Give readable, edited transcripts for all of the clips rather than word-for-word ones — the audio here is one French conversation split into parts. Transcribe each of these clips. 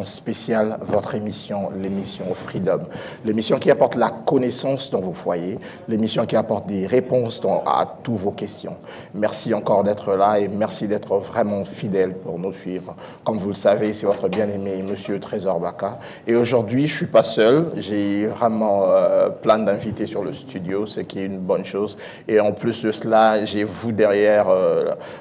émission spéciale, votre émission, l'émission Freedom. L'émission qui apporte la connaissance dans vos foyers, l'émission qui apporte des réponses à toutes vos questions. Merci encore d'être là et merci d'être vraiment fidèle pour nous suivre. Comme vous le savez, c'est votre bien-aimé Monsieur Trésor Baka. Et aujourd'hui, je ne suis pas seul. J'ai vraiment plein d'invités sur le studio, ce qui est une bonne chose. Et en plus de cela, j'ai vous derrière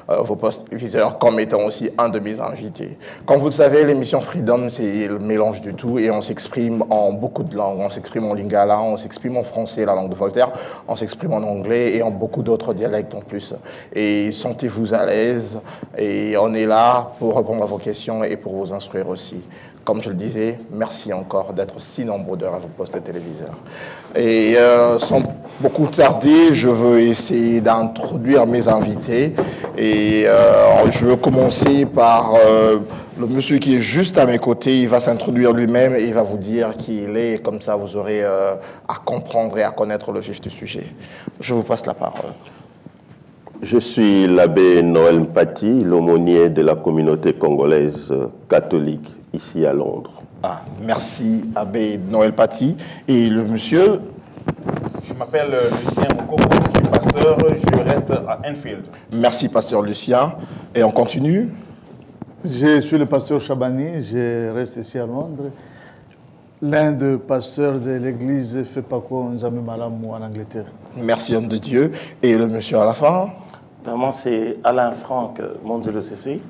vos postes viseurs comme étant aussi un de mes invités. Comme vous le savez, l'émission Freedom, c'est le mélange du tout et on s'exprime en beaucoup de langues. On s'exprime en lingala, on s'exprime en français, la langue de Voltaire, on s'exprime en anglais et en beaucoup d'autres dialectes en plus. Et sentez-vous à l'aise et on est là pour répondre à vos questions et pour vous instruire aussi. Comme je le disais, merci encore d'être si nombreux à vos postes téléviseurs. Et sans beaucoup tarder, je veux essayer d'introduire mes invités. Et je veux commencer par le monsieur qui est juste à mes côtés. Il va s'introduire lui-même et il va vous dire qui il est. Et comme ça, vous aurez à comprendre et à connaître le vif du sujet. Je vous passe la parole. Je suis l'abbé Noël Mpati, l'aumônier de la communauté congolaise catholique ici à Londres. Ah, merci, abbé Noël Mpati. Et le monsieur? Je m'appelle Lucien Mokoko, je suis pasteur, je reste à Enfield. Merci, pasteur Lucien. Et on continue? Je suis le pasteur Chabani, je reste ici à Londres. L'un des pasteurs de l'église Fepako Nzambe Malamu en Angleterre. Merci, homme de Dieu. Et le monsieur à la fin? Moi, c'est Alain Franck Monzelo CC,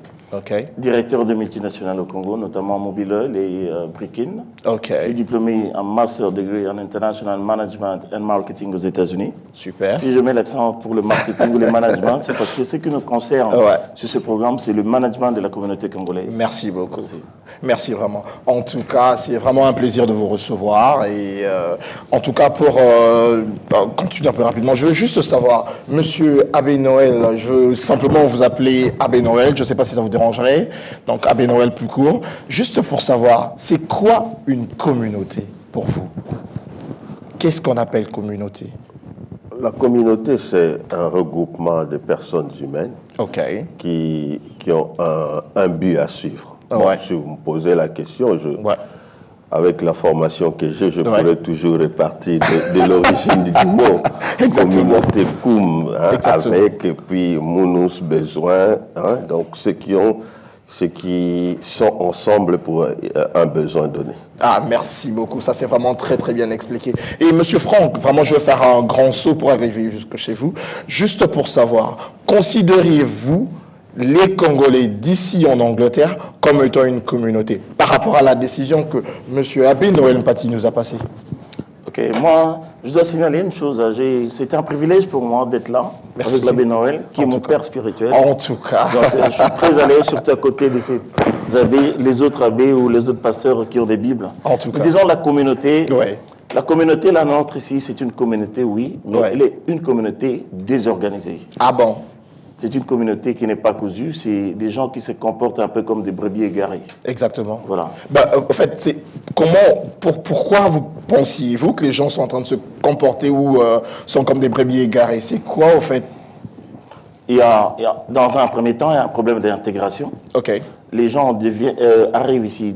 directeur de multinationales au Congo, notamment Mobile Oil et Brikin. Je suis diplômé en Master Degree en International Management and Marketing aux États-Unis. Super. Si je mets l'accent pour le marketing ou le management, c'est parce que ce qui nous concerne sur ce programme, c'est le management de la communauté congolaise. Merci beaucoup. Merci vraiment. En tout cas, c'est vraiment un plaisir de vous recevoir. Et en tout cas, pour continuer un peu rapidement, je veux juste savoir, monsieur Abbé Noël, je veux simplement vous appeler Abbé Noël, je ne sais pas si ça vous dérangerait, donc Abbé Noël plus court. Juste pour savoir, c'est quoi une communauté pour vous? Qu'est-ce qu'on appelle communauté? La communauté, c'est un regroupement de personnes humaines qui ont un but à suivre. Bon, si vous me posez la question, avec la formation que j'ai, je pourrais toujours répartir de l'origine du mot. Communauté Koum, avec, et puis Mounous besoin, donc ceux qui sont ensemble pour un besoin donné. Ah, merci beaucoup, ça c'est vraiment très très bien expliqué. Et monsieur Franck, vraiment je vais faire un grand saut pour arriver jusque chez vous. Juste pour savoir, considérez-vous les Congolais d'ici en Angleterre comme étant une communauté par rapport à la décision que M. Abbé Noël Mpati nous a passée? Ok, moi, je dois signaler une chose. C'est un privilège pour moi d'être là avec l'abbé Noël, qui est mon père spirituel. En tout cas. Donc, je suis très à l'aise, surtout à côté de ces abbés, les autres abbés ou les autres pasteurs qui ont des Bibles. En tout cas. Disons la communauté. La communauté, la nôtre ici, c'est une communauté, oui, mais elle est une communauté désorganisée. Ah bon? C'est une communauté qui n'est pas cousue, c'est des gens qui se comportent un peu comme des brebis égarées. Exactement. Voilà. En fait, pourquoi vous pensiez-vous que les gens sont en train de se comporter ou sont comme des brebis égarées? C'est quoi, au fait? Dans un premier temps, il y a un problème d'intégration. Les gens arrivent ici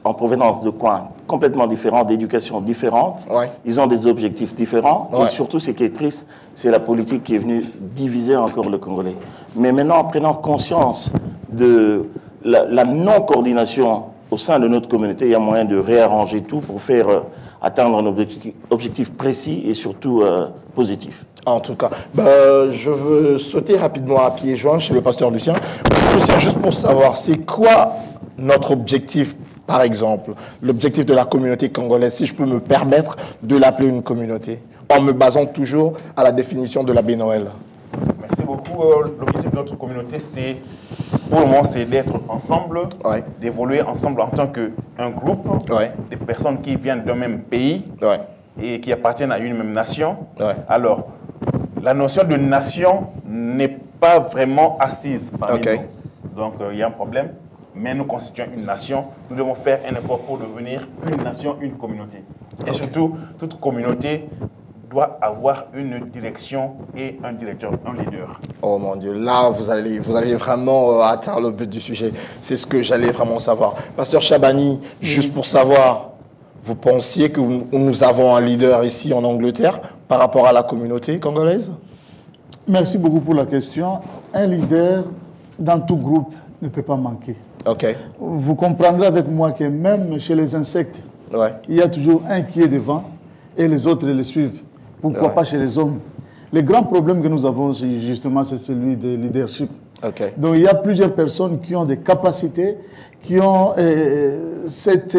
en provenance de coins complètement différents, d'éducation différente. Ils ont des objectifs différents. Et surtout, ce qui est triste, c'est la politique qui est venue diviser encore le Congolais. Mais maintenant, en prenant conscience de la non-coordination au sein de notre communauté, il y a moyen de réarranger tout pour faire atteindre un objectif précis et surtout positif. En tout cas, je veux sauter rapidement à pieds joints chez le pasteur Lucien. Lucien, juste pour savoir, c'est quoi notre objectif, par exemple, l'objectif de la communauté congolaise, si je peux me permettre de l'appeler une communauté, en me basant toujours à la définition de l'abbé Noël? Merci beaucoup. L'objectif de notre communauté, c'est, pour le moment, c'est d'être ensemble, d'évoluer ensemble en tant qu'un groupe, des personnes qui viennent d'un même pays et qui appartiennent à une même nation. Alors, la notion de nation n'est pas vraiment assise parmi nous. Donc, il y a un problème, mais nous constituons une nation. Nous devons faire un effort pour devenir une nation, une communauté. Et surtout, toute communauté doit avoir une direction et un directeur, un leader. Oh mon Dieu, là vous allez vraiment atteindre le but du sujet. C'est ce que j'allais vraiment savoir. Pasteur Chabani, juste pour savoir, vous pensiez que nous avons un leader ici en Angleterre par rapport à la communauté congolaise? Merci beaucoup pour la question. Un leader dans tout groupe ne peut pas manquer. Okay. Vous comprendrez avec moi que même chez les insectes, il y a toujours un qui est devant et les autres les suivent. Pourquoi pas chez les hommes? Le grand problème que nous avons, justement, c'est celui du leadership. Okay. Donc il y a plusieurs personnes qui ont des capacités, qui ont cette...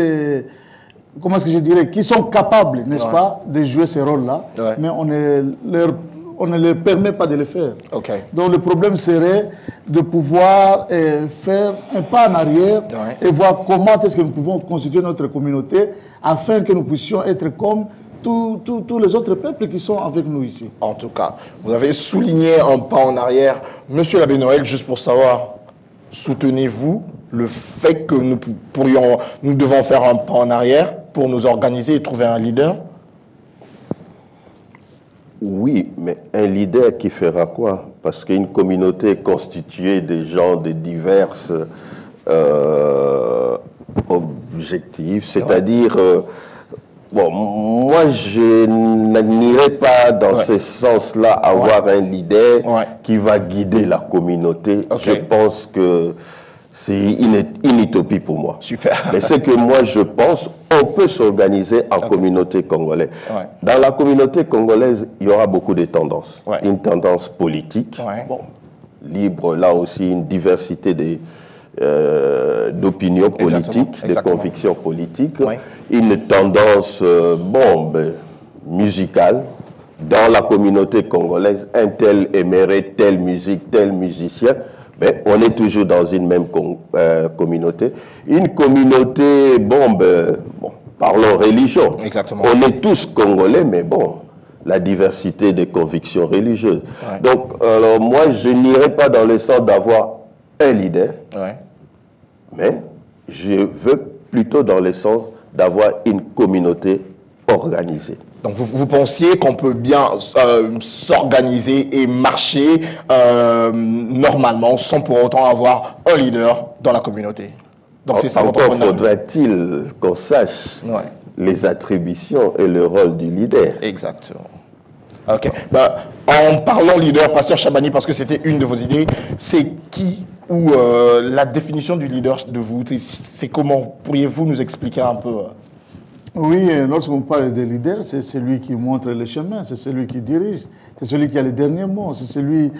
comment est-ce que je dirais? Qui sont capables, n'est-ce pas, de jouer ces rôles-là, mais on ne leur permet pas de le faire. Okay. Donc le problème serait de pouvoir faire un pas en arrière et voir comment est-ce que nous pouvons constituer notre communauté afin que nous puissions être comme tous les autres peuples qui sont avec nous ici. En tout cas, vous avez souligné un pas en arrière. Monsieur l'abbé Noël, juste pour savoir, soutenez-vous le fait que nous devons faire un pas en arrière pour nous organiser et trouver un leader? Oui, mais un leader qui fera quoi? Parce qu'une communauté constituée de gens de divers objectifs, c'est-à-dire... bon, moi, je n'irai pas dans ce sens-là avoir un leader qui va guider la communauté. Je pense que c'est une utopie pour moi. Super. Mais c'est que moi, je pense on peut s'organiser en communauté congolaise. Dans la communauté congolaise, il y aura beaucoup de tendances. Une tendance politique, bon, libre, là aussi, une diversité d'opinions politiques, de convictions politiques, une tendance musicale. Dans la communauté congolaise, un tel aimerait telle musique, tel musicien, mais on est toujours dans une même communauté. Une communauté, parlons religion. Exactement. On est tous congolais, mais bon, la diversité des convictions religieuses. Donc, alors, moi, je n'irai pas dans le sens d'avoir un leader, mais je veux plutôt dans le sens d'avoir une communauté organisée. Donc vous pensiez qu'on peut bien s'organiser et marcher normalement sans pour autant avoir un leader dans la communauté. Donc c'est ça votre point de vue. Faudrait-il qu'on sache les attributions et le rôle du leader. Exactement. Ok. En parlant leader, pasteur Chabani, parce que c'était une de vos idées, c'est qui ou la définition du leader de vous, c'est comment? Pourriez-vous nous expliquer un peu? Oui, lorsqu'on parle de leader, c'est celui qui montre le chemin, c'est celui qui dirige, c'est celui qui a les derniers mots, c'est celui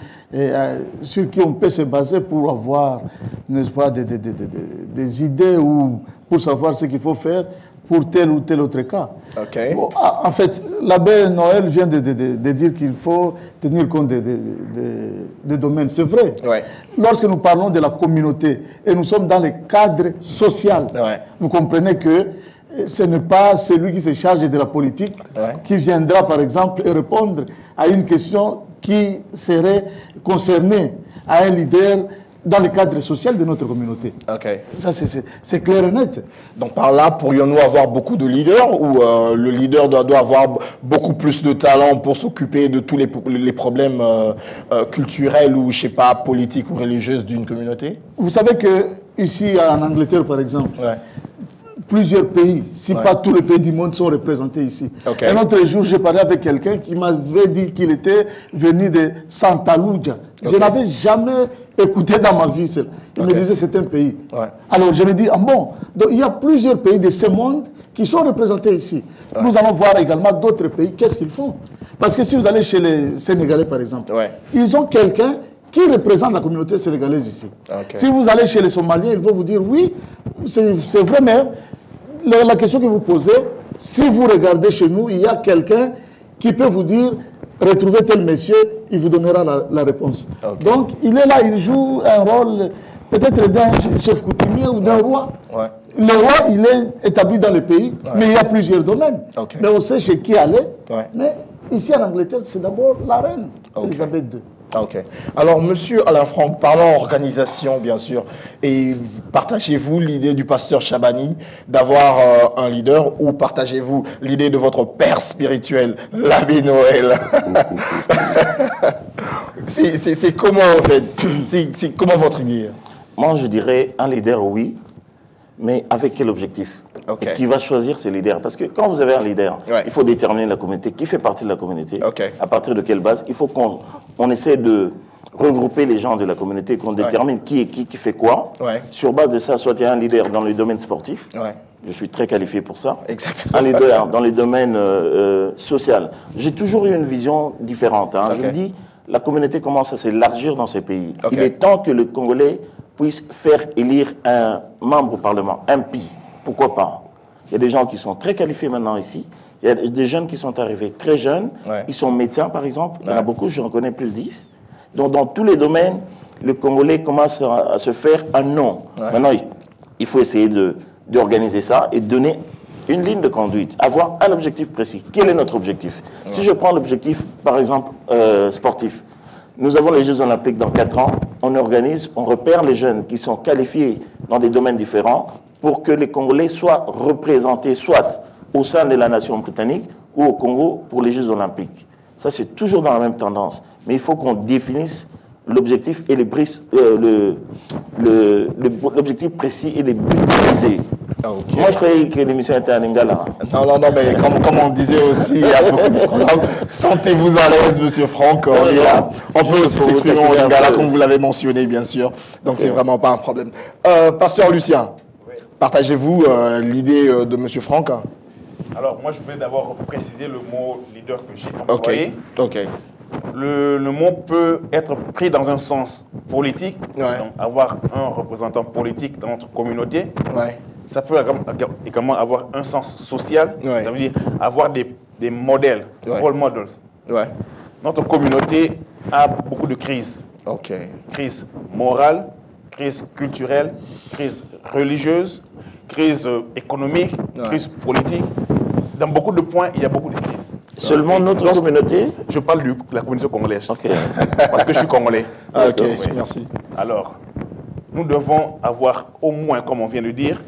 sur qui on peut se baser pour avoir, n'est-ce pas, des idées ou pour savoir ce qu'il faut faire pour tel ou tel autre cas. Bon, en fait, l'abbé Noël vient de dire qu'il faut tenir compte des domaines. C'est vrai. Lorsque nous parlons de la communauté et nous sommes dans le cadre social, vous comprenez que ce n'est pas celui qui se charge de la politique qui viendra, par exemple, et répondre à une question qui serait concernée à un leader dans le cadre social de notre communauté. Ça, c'est clair et net. Donc par là, pourrions-nous avoir beaucoup de leaders ou le leader doit avoir beaucoup plus de talent pour s'occuper de tous les problèmes culturels ou, je sais pas, politiques ou religieuses d'une communauté? Vous savez que ici en Angleterre, par exemple, plusieurs pays, si pas tous les pays du monde sont représentés ici. Un autre jour, j'ai parlé avec quelqu'un qui m'avait dit qu'il était venu de Santa Lucia. Je n'avais jamais écouté dans ma vie cela. Il me disait que c'est un pays. Alors je me dis, ah bon, donc il y a plusieurs pays de ce monde qui sont représentés ici. Nous allons voir également d'autres pays, qu'est-ce qu'ils font. Parce que si vous allez chez les Sénégalais, par exemple, ils ont quelqu'un qui représente la communauté sénégalaise ici. Si vous allez chez les Somaliens, ils vont vous dire, oui, c'est vrai, mais la question que vous posez, si vous regardez chez nous, il y a quelqu'un qui peut vous dire, retrouvez tel monsieur, il vous donnera la réponse. Donc, il est là, il joue un rôle peut-être d'un chef coutumier ou d'un roi. Le roi, il est établi dans le pays, mais il y a plusieurs domaines. Mais on sait chez qui aller. Mais ici en Angleterre, c'est d'abord la reine, Elisabeth II. Ok. Alors, monsieur Alain Franck, parlons organisation, bien sûr. Et partagez-vous l'idée du pasteur Chabani d'avoir un leader ou partagez-vous l'idée de votre père spirituel, l'abbé Noël? C'est comment, en fait? C'est comment votre idée? Moi, je dirais un leader, oui, mais avec quel objectif? Okay. Qui va choisir ses leaders? Parce que quand vous avez un leader, il faut déterminer la communauté, qui fait partie de la communauté, à partir de quelle base. Il faut qu'on essaie de regrouper les gens de la communauté, qu'on détermine qui est qui fait quoi. Sur base de ça, soit il y a un leader dans le domaine sportif, je suis très qualifié pour ça. Exactement. Un leader dans les domaines social. J'ai toujours eu une vision différente. Hein. Je me dis, la communauté commence à s'élargir dans ces pays. Il est temps que le Congolais puisse faire élire un membre au Parlement, un PI. Pourquoi pas? Il y a des gens qui sont très qualifiés maintenant ici. Il y a des jeunes qui sont arrivés très jeunes. Ils sont médecins, par exemple. Il y en a beaucoup, je en connais plus de 10. Donc, dans tous les domaines, le Congolais commence à se faire un nom. Maintenant, il faut essayer d'organiser ça et donner une ligne de conduite, avoir un objectif précis. Quel est notre objectif? Si je prends l'objectif, par exemple, sportif, nous avons les Jeux Olympiques dans 4 ans. On organise, on repère les jeunes qui sont qualifiés dans des domaines différents pour que les Congolais soient représentés soit au sein de la nation britannique ou au Congo pour les Jeux Olympiques. Ça, c'est toujours dans la même tendance. Mais il faut qu'on définisse l'objectif et l'objectif précis et les buts visés. Moi, je croyais que l'émission était en Lingala. Non, mais comme on disait aussi, il y a beaucoup de programmes. Sentez-vous à l'aise, monsieur Franck. On est là. On peut aussi s'exprimer en Lingala, comme vous l'avez mentionné, bien sûr. Donc, c'est vraiment pas un problème. Pasteur Lucien, partagez-vous l'idée de monsieur Franck? Alors, moi, je voulais d'abord préciser le mot leader que j'ai employé. Le mot peut être pris dans un sens politique, donc avoir un représentant politique dans notre communauté. Ça peut également avoir un sens social, ça veut dire avoir des modèles, role models. Notre communauté a beaucoup de crises. Crise morale, crise culturelle, crise religieuse, crise économique, crise politique. Dans beaucoup de points, il y a beaucoup de crises. Seulement notre communauté? Je parle de la communauté congolaise. Parce que je suis congolais. Merci. Alors, nous devons avoir au moins, comme on vient de dire,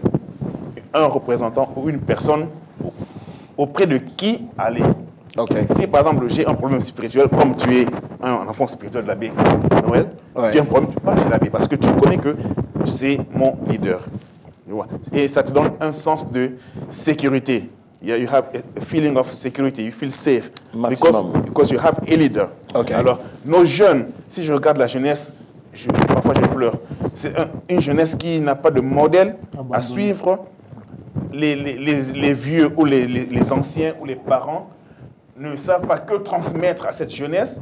un représentant ou une personne auprès de qui aller. Si par exemple j'ai un problème spirituel, comme tu es un enfant spirituel de l'abbé Noël, si tu as un problème, tu pars chez l'abbé parce que tu connais que c'est mon leader. Et ça te donne un sens de sécurité. You have a feeling of security, you feel safe because you have a leader. Alors, nos jeunes, si je regarde la jeunesse, parfois je pleure. C'est une jeunesse qui n'a pas de modèle à suivre. Les vieux ou les anciens ou les parents ne savent pas que transmettre à cette jeunesse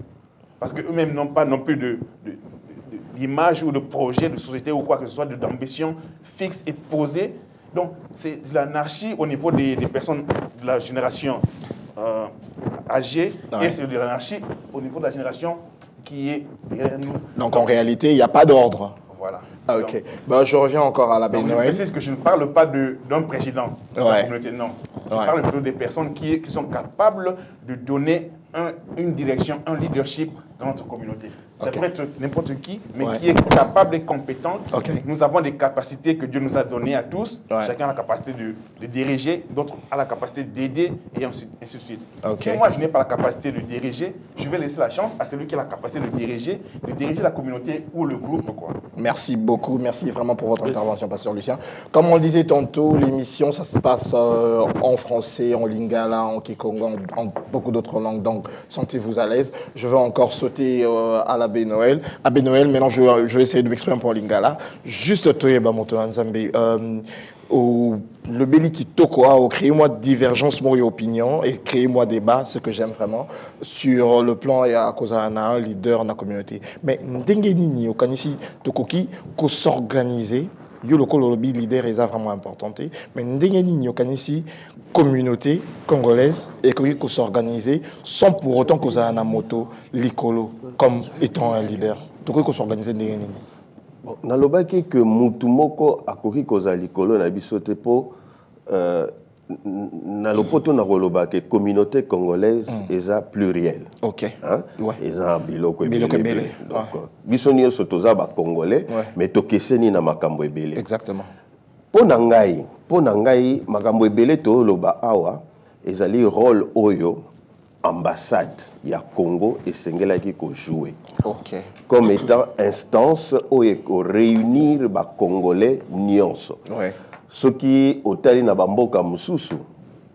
parce qu'eux-mêmes n'ont pas non plus d'image ou de projet de société ou quoi que ce soit, d'ambition fixe et posée. Donc, c'est de l'anarchie au niveau des personnes de la génération âgée et c'est de l'anarchie au niveau de la génération qui est derrière nous. Donc, en réalité, il n'y a pas d'ordre. Voilà. Ok. Je reviens encore à l'abbé Noël. Je précise que je ne parle pas d'un président de la communauté, non. Je parle plutôt des personnes qui sont capables de donner une direction, un leadership dans notre communauté. Ça peut être n'importe qui, mais qui est capable et compétent. Nous avons des capacités que Dieu nous a données à tous. Chacun a la capacité de diriger, d'autres a la capacité d'aider, et ainsi de suite. Si moi, je n'ai pas la capacité de diriger, je vais laisser la chance à celui qui a la capacité de diriger la communauté ou le groupe. Merci beaucoup. Merci vraiment pour votre intervention, pasteur Lucien. Comme on le disait tantôt, l'émission, ça se passe en français, en lingala, en kikongo, en beaucoup d'autres langues. Donc, sentez-vous à l'aise. Je vais encore sauter à l'abbé Noël. Abbé Noël, maintenant, je vais essayer de m'exprimer pour lingala. Juste, Toyeba Motoanzambe, le Béli qui toko, créez-moi divergence, moi, et opinion, et créez-moi débat, ce que j'aime vraiment, sur le plan et à cause d'un leader dans la communauté. Mais, Ndengenini, au Kanisi, Tokoki, qu'on s'organiser, le Kololobi leader est vraiment important. Mais Ndengenini, au Kanisi, communauté congolaise, et qu'on s'organiser sans pour autant qu'on ait un moto, l'icolo, comme étant un leader. Donc, qu'on s'organiser Ndengenini. Nalobaki que mutumoko akoki kozali likolo na biso te po na lopoto na koloba que communauté congolaise eza plurielle. OK. Hein? Ouais. Eza biloko ebele. Donc biso nyonso toza ba congolais mais tokeseni na makambo ebele. Exactement. Pona ngai makambo ebele to loba awa ezali rôle oyo ambassade ya Congo esengelaki ko jouer. OK. Comme étant instance oyo ko réunir ba congolais nyonso. Ouais. Soki otali na bamboka mususu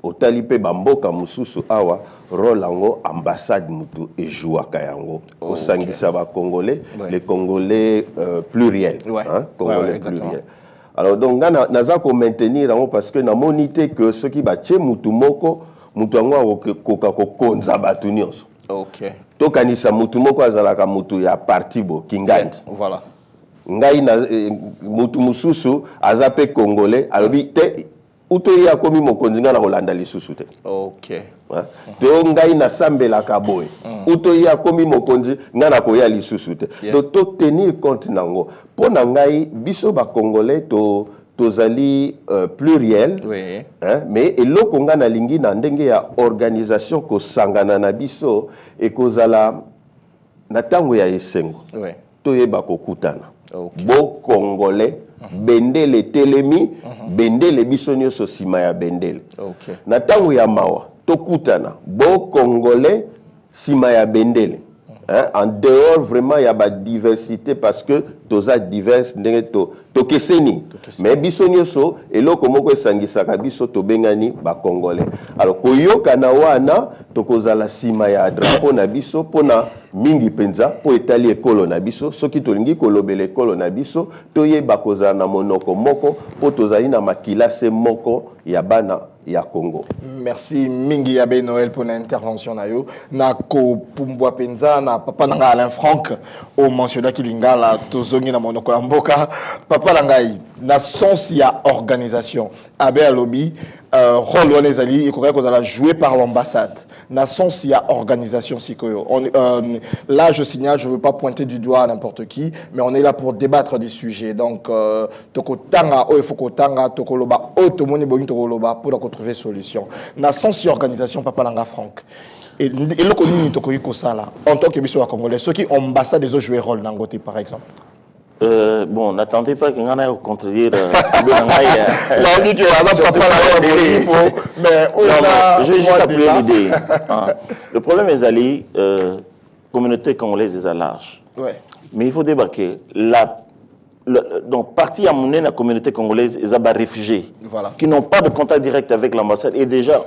otali pe bamboka mususu awa rôle yango ambassade mutu ejouaka yango osangisa ba congolais les congolais pluriels hein congolais pluriels. Alors donc naza ko maintenir yango parce que na monité que soki ba tie mutu moko mutu yango koka kokonza batu nyonso. OK. Tokanisa mutu moko azalaka mutu ya parti bo kingandi. Voilà. Ngai na mutu mususu azape congolais alobi te utoyi akomi mokonzi nga na kolanda lisusu te. OK. To ngai na sambela kaboy utoyi akomi mokonzi nga na koya lisusu te. Donc to tenir compte nango pona ngai biso ba congolais tozali pluriel mais eloko nga na lingi na ndenge ya organisation ko sangana na biso e kozala na tango ya esengo. Toyeba kokutana. Bo congolais bendele telemi bendele biso nyonso sima ya bendele. Na tango ya mawa tokutana bo congolais sima ya bendele. En dehors vraiment il y a ba diversité parce que toza divers ndenge to keseni mais biso nyonso eloko moko esangisaka biso tobengani ba congolais. Alors koyoka na wana tokozala sima ya drapeau na biso pona mingi penza po etali ekolo na biso soki tolingi kolobela ekolo na biso toyeba kozala na monoko moko po tozali na makilase moko ya bana ya Congo. Merci mingi Abbé Noël pour l'intervention na yo na ko pumbwa penza na papa nanga Alain Franck au mentionné kilingala tozongi na monoko ya mboka papa langai na sens ya organisation Abbé alobi rôle wana ezali ekoka kozala joué par l'ambassade. Na sens il y a organisation sikoyo. Là je signale, je veux pas pointer du doigt n'importe qui, mais on est là pour débattre des sujets. Donc toko tanga o ifoko tanga toko loba o tomoni boni toko loba pour trouver solution. Na sens il y a organisation papa langa Franck. Et le connu toko yiko sala en tant que biso wa congolais ceux qui ambassade des autres jouer rôle nangote par exemple. Bon, n'attendez pas qu'on aille contredire. Je vais juste appeler l'idée. Le problème est d'aller communauté congolaise est à large. Mais il faut débarquer. Donc, partie à mon la communauté congolaise, ils ont des réfugiés qui n'ont pas de contact direct avec l'ambassade et déjà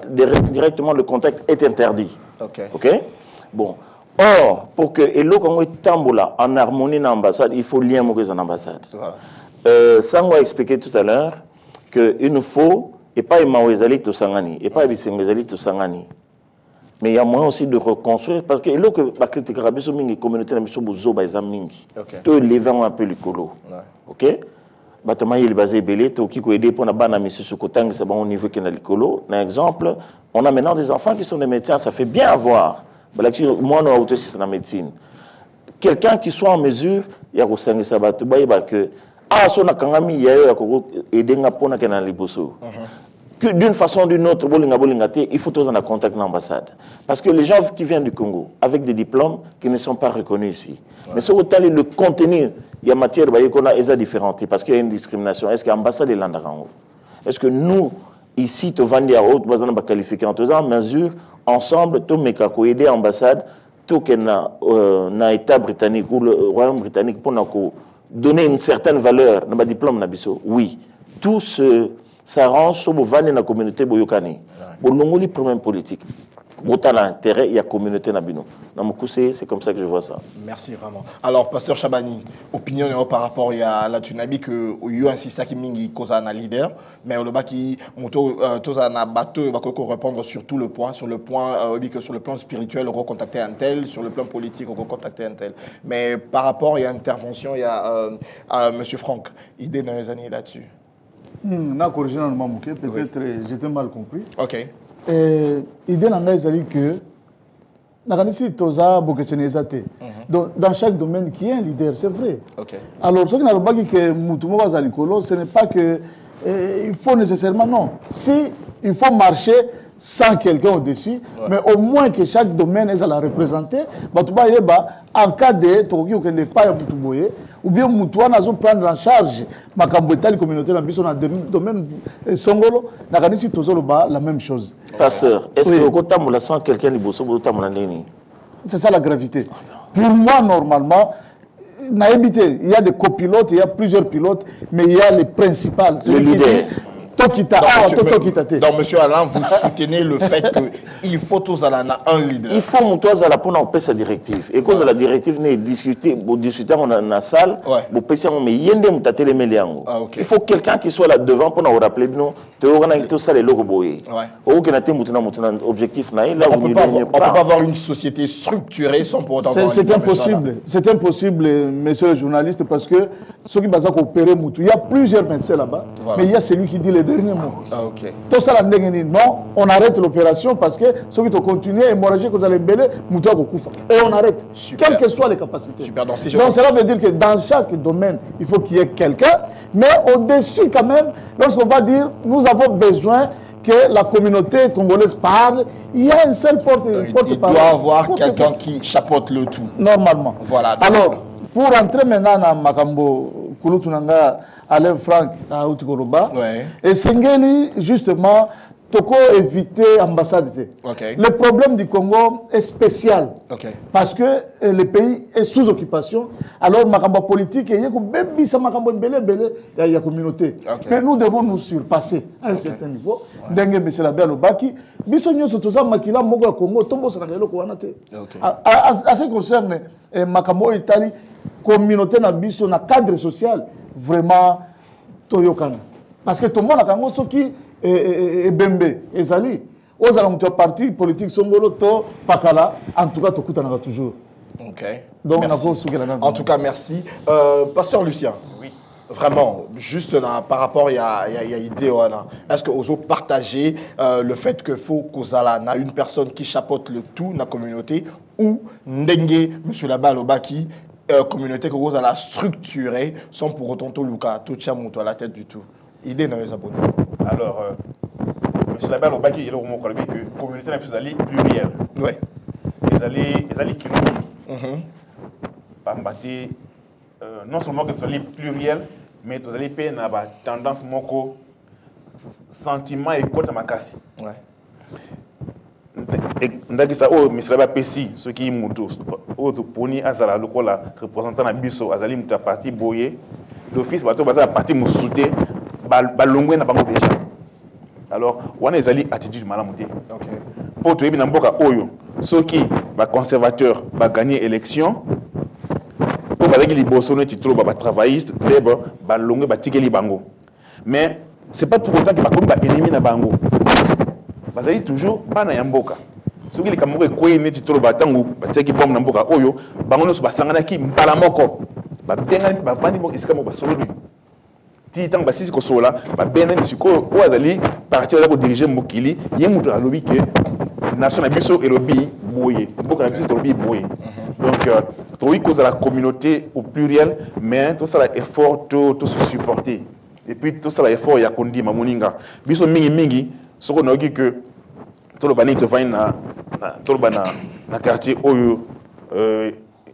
directement le contact est interdit. Ok. Bon. Or, pour que le Congo est en harmonie dans l'ambassade, il faut lien avec l'ambassade. Ça, on va expliquer tout à l'heure qu'il nous faut, et pas les Mawezali to Sangani, et pas les Bissengezali to Sangani. Mais il y a moyen aussi de reconstruire, parce que le que la critique arabe, c'est une communauté de Bozo, c'est mingi. Tout lever un peu le colo. Ok? Battement il est basé belé, tout qui peut aider pour la banane monsieur Sokotang, c'est bon au niveau qu'il y a le colo. Un exemple, on a maintenant des enfants qui sont des médecins, ça fait bien avoir. Moi, on a aussi la médecine. Quelqu'un qui soit en mesure, il y a que d'une façon ou d'une autre, il faut tous en contact avec l'ambassade. Parce que les gens qui viennent du Congo, avec des diplômes qui ne sont pas reconnus ici. Mais si vous avez le contenu, il y a matière qui est différente. Parce qu'il y a une discrimination. Est-ce que l'ambassade est là? Est-ce que nous, ici, tu vas dire à haute, nous allons qualifier en mesure, ensemble, tout le aider l'ambassade, tout le État britannique ou le Royaume britannique pour nous donner une certaine valeur dans le diplôme. Oui, tout s'arrange sur la communauté boyokani. Pour le problème politique. Autant l'intérêt, il y a communauté nabino. C'est comme ça que je vois ça. Merci vraiment. Alors, Pasteur Chabani, opinion par rapport à la Tunabi que you insiste qui mingi cause un leader, mais le bas qui moto tous un bateau va répondre sur tout le point, sur le plan spirituel, recontacter un tel, sur le plan politique, recontacter un tel. Mais par rapport à l'intervention, il y a Monsieur Franck, idée dans les années là-dessus. Na corrigé dans le mamouké, peut-être j'étais mal compris. Ok. L'idée c'est que donc, dans chaque domaine, qui est un leader, c'est vrai. Okay. Alors, ce qui n'a pas dit que ce n'est pas que il faut nécessairement non. Si il faut marcher sans quelqu'un au-dessus, mais au moins que chaque domaine est à la représenter, en cas de ou bien Moutouan a prendre en charge ma communauté dans le domaine Songolo, la même chose. Pasteur, est-ce que vous avez quelqu'un qui c'est ça la gravité. Pour moi, normalement, il y a des copilotes, il y a plusieurs pilotes, mais il y a les principales. Le leader. Donc, monsieur Alain, vous soutenez le fait qu'il faut tous un leader. Il faut tous à la pour en sa directive. Et quand la directive n'est discutée, vous discutez dans la salle, vous pensez mais il faut quelqu'un qui soit là devant pour nous rappeler nous. On ne objectif on peut pas avoir une société structurée sans pour autant. C'est impossible. C'est impossible, messieurs les journalistes, parce que ceux qui basent opérer Moutou, il y a plusieurs médecins là-bas, mais il y a celui qui dit les derniers mots. Tout ça, non, on arrête l'opération parce que ceux qui ont continué à hémorrager, que vous allez bêler, Moutou a beaucoup. Et on arrête, quelles que soient les capacités. Super. Donc cela veut dire que dans chaque domaine, il faut qu'il y ait quelqu'un, mais au-dessus quand même, lorsqu'on va dire, nous avons besoin que la communauté congolaise parle, il y a une seule porte-parole. Il doit y avoir quelqu'un qui chapeaute le tout. Normalement. Voilà. Alors, pour entrer maintenant dans Makambo, Kulutunanga, Alain Frank, à Outikoroba, et Sengeli, justement, Toko éviter l'ambassade. Le problème du Congo est spécial. Parce que le pays est sous occupation. Alors, Makamba politique, il y a une communauté. Mais nous devons nous surpasser à un certain niveau. Dengue, M. Label Obaki, Bissonio Sotosa, Makila, Mogo, Congo, Tombo, Sanagelo, Kouanate. À ce qui concerne Makambo Italie, communauté na biso na cadre social, vraiment, Toyokana. Parce que tout le monde a un qui et Bembe, et Zali. Aux alentours de parti politique, Songolo, To, Pakala, en tout cas, Tokutanara toujours. Donc, en tout cas, merci. Pasteur Lucien. Oui. Vraiment, juste là, par rapport à l'idée, est-ce que vous partagez le fait qu'il faut qu'on ait une personne qui chapeaute le tout dans la communauté ou Ndengue, M. Labal Obaki, communauté que vous allez structurer sans pour autant tout Luka, tout Chamouto à la tête du tout. Idée dans les abonnés. Alors, M. Labal Obaki, il a dit que la communauté n'est plus plurielle. Oui. Ils allaient qui non seulement que vous allez pluriel, mais vous allez payer une tendance moko sentiment et côté makasi. Ndakisa o misraba pesi ceux qui muto o poni azala lokola représentant na biso azali muta parti boye l'office bato bazala parti musute balongwe na bango déjà. Alors wana ezali attitude malamu te. Pour to na mboka oyo ceux qui ba conservateur ba gagner élection pour bazaki liboso ne titolo ba travailliste lebo balongwe batikeli bango. Mais c'est pas pour autant que ba comme ba ennemi na bango. Bazali toujours bana ya mboka. Soki li kamoko ekoyi neti tolo batangu batiaki bombe na mboka oyo bango nyonso basanganaki mbala moko babengani bavandi moko esika moko basololi ti ntango basisi kosola babengani sikoyo oyo azali parti aza kodirige mokili ye moto alobi ke nation na biso elobi boye mboka na biso tolobi boye. Donc tokoki kozala communauté au pluriel mais tosala effort to se supporter et puis tosala effort ya kondima moninga biso mingi soko nayoki que toloba nini tovandi na quartier oyo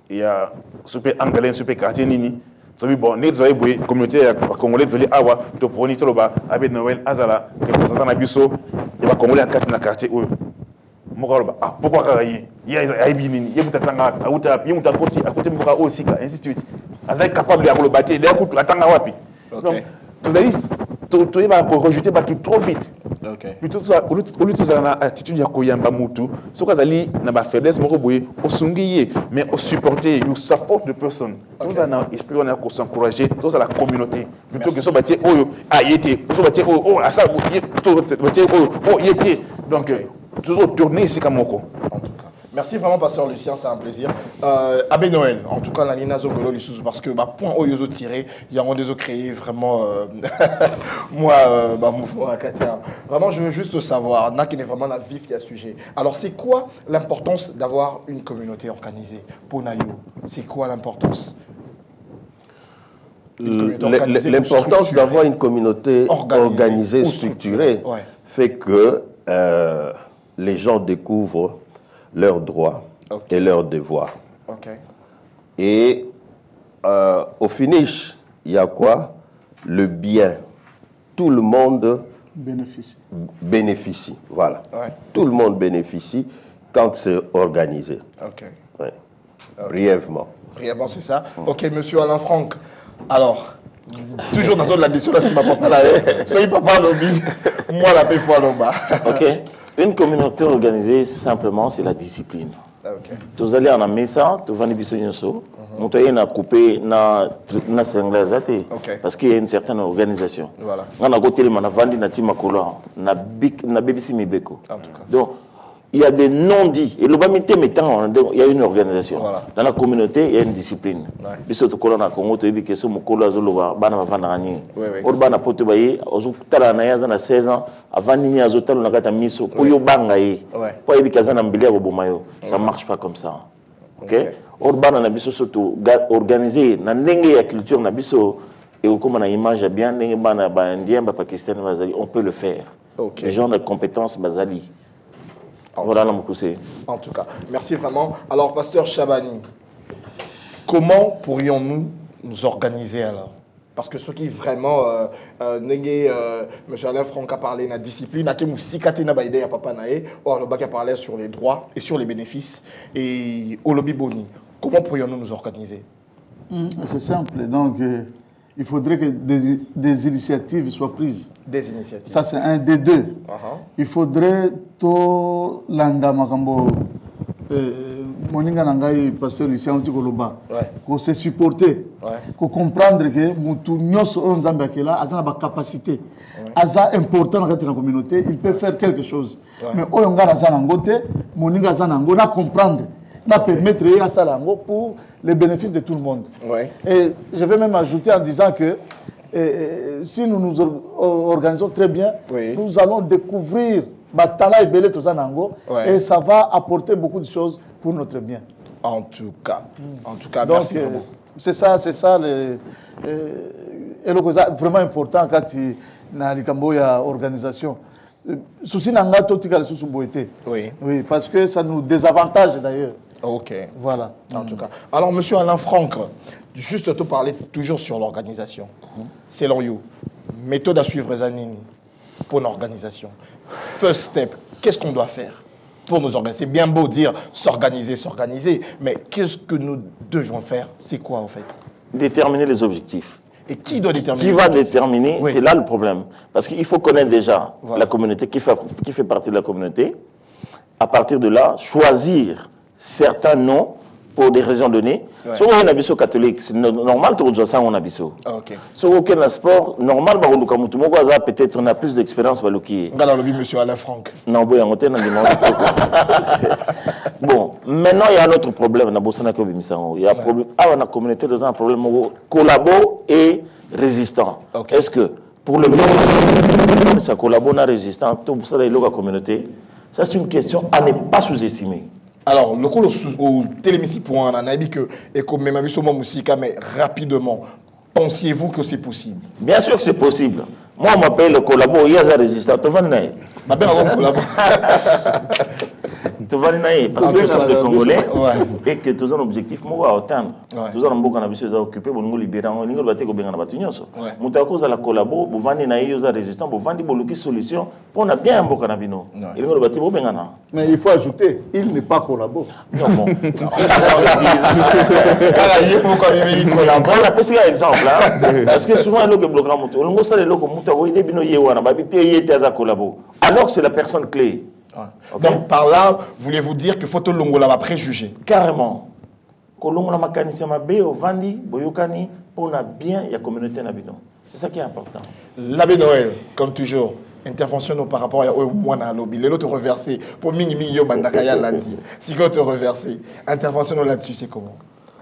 ya super anglais super quartier nini tobi bon neti tozali boye communauté ya bacongolais tozali awa toponi toloba abe noël azala représentant na biso ya bacongolais ya kati na quartier oyo moko aloba pourquoi kaka ye ayebi nini ye mutu atanga ye mutu akoti mboka oyo sika ainsi de suite azali capable ya koloba te deya kutu atanga wapi. Donc tozali toyeba rejeter bato trop vite. Plutôt au lieu de na attitude ya koyamba mutu soki azali na ba faiblesse moko boye osungi ye mais au supporter you support the person. Tous na esprit on a ko s'encourager tous à la communauté plutôt que so batie oyo yete so batie oyo asa batie oyo yete. Donc toujours tourner ici comme moko. Merci vraiment, Pasteur Lucien, c'est un plaisir. Abbé Noël, en tout cas, la Nina Zogolo, parce que point où ils ont tiré, il y a des créé vraiment, moi, mouvement à Katia. Vraiment, je veux juste savoir, n'a qui est vraiment la vif qui a sujet. Alors, c'est quoi l'importance d'avoir une communauté organisée pour Nayo? C'est quoi l'importance? l'importance d'avoir une communauté organisée, structurée, fait que les gens découvrent leurs droits et leurs devoirs. Et au finish, il y a quoi? Le bien. Tout le monde bénéficie. Voilà. Tout le monde bénéficie quand c'est organisé. Brièvement. Brièvement, c'est ça. Ok, monsieur Alain Franck. Alors, toujours dans la mission, là, c'est ma papa là. Soyez papa lobby, moi la paix fois l'omba. Ok. Une communauté organisée, simplement, c'est la discipline. Tous allez en mesa, tous venez biso nyoso, montoyer na coupé na senglazate, parce qu'il y a une certaine organisation. Voilà. On a côté les manavandi na timakola, na BBC Mibeko. Donc il y a des non-dits. Et le bamité mettant, il y a une organisation. Voilà. Dans la communauté, il y a une discipline. Biso to kola na Congo to ebi keso mokolo azoloba bana bavanda ngani. Or bana poto baye ozutala na yaza na 16 ans avant nini azotalo na kata miso koyo banga ye. Po ebi kazana mbili ya bomayo. Ça marche pas comme ça. OK? Or bana na biso surtout organiser na ndenge ya culture na biso et comme on a image bien ndenge bana ba indien ba pakistanais bazali, on peut le faire. Les gens de compétences bazali. Voilà l'amoukousé. En tout cas, merci vraiment. Alors, pasteur Chabani, comment pourrions-nous nous organiser alors? Parce que ceux qui vraiment, M. Alain Franck a parlé de la discipline, a parlé sur les droits et sur les bénéfices, et Olobi Boni, comment pourrions-nous nous organiser? C'est simple, donc il faudrait que des initiatives soient prises. Des initiatives. Ça, c'est un des deux. Il faudrait tout l'andamakambo, moninga nangai pasteur Lucien Antikoloba, qu'on se supporter, qu'on comprendre que mutu nyos onzambe akela azana ba capacité, aza important dans la communauté, il peut faire quelque chose. Mais oyonga azana ngote, moninga azana ngo na comprendre, na permettre à salango pour les bénéfices de tout le monde. Et je vais même ajouter en disant que si nous nous organisons très bien, nous allons découvrir Batala et Belé Tozanango et ça va apporter beaucoup de choses pour notre bien. En tout cas, donc c'est ça vraiment important quand il y a une organisation. Souci n'a tout oui, parce que ça nous désavantage d'ailleurs. Ok. Voilà. En tout cas. Alors, monsieur Alain Franck, juste te parler toujours sur l'organisation. Selon vous, méthode à suivre Zanini pour l'organisation. First step, qu'est-ce qu'on doit faire pour nous organiser? C'est bien beau dire s'organiser, mais qu'est-ce que nous devons faire? C'est quoi en fait? Déterminer les objectifs. Et qui doit déterminer? Qui va déterminer? C'est là le problème. Parce qu'il faut connaître déjà la communauté, qui fait partie de la communauté. À partir de là, choisir certains noms pour des raisons données. Si on a un abisso catholique, c'est normal que vous ça on abisso. Si on a un sport, normal peut-être on a plus d'expérience balouki. Monsieur Alain Franck. Non, bon, maintenant il y a un autre problème. Il y a un problème. On a communauté dans un problème collabo et résistant. Est-ce que pour le bien, ça collabo et résistant, tout ça dans la communauté, ça c'est une question à ne pas sous-estimer. Alors, le coup au télémissi pour un an, dit que et comme même musique, mais rapidement, pensiez-vous que c'est possible? Bien sûr que c'est possible. Moi, on m'appelle le collabo, il y a des résistants. Tu vas naïr. Tu vas naïr parce que nous sommes des Congolais et que tous un objectif moi à atteindre. Tous un beaucoup d'ambitions à occuper pour nous libérer. On n'y va pas que bien abattu nyoso. Muta cause à la collabo, vous vendez naïr aux résistants, vous vendez boloki solution pour on a bien un beaucoup d'abino. Il va bâtir bon bien. Mais il faut ajouter, il n'est pas collabo. Non bon. On a pris un exemple parce que souvent le bloquant muta, on le le muta oui des bino yewana, babité yete à collabo. Alors que c'est la personne clé. Donc par là, voulez-vous dire que Photo Longola va préjuger? Carrément. Kolongola makanisi mabe au vandi boyokani pour na bien la communauté nabino. C'est ça qui est important. L'abbé Noël, comme toujours, intervention par rapport à Mwana Lobby, les autres reversés pour Mingi Yo Bandakaya lundi. Si vous te reversé, intervention là-dessus, c'est comment?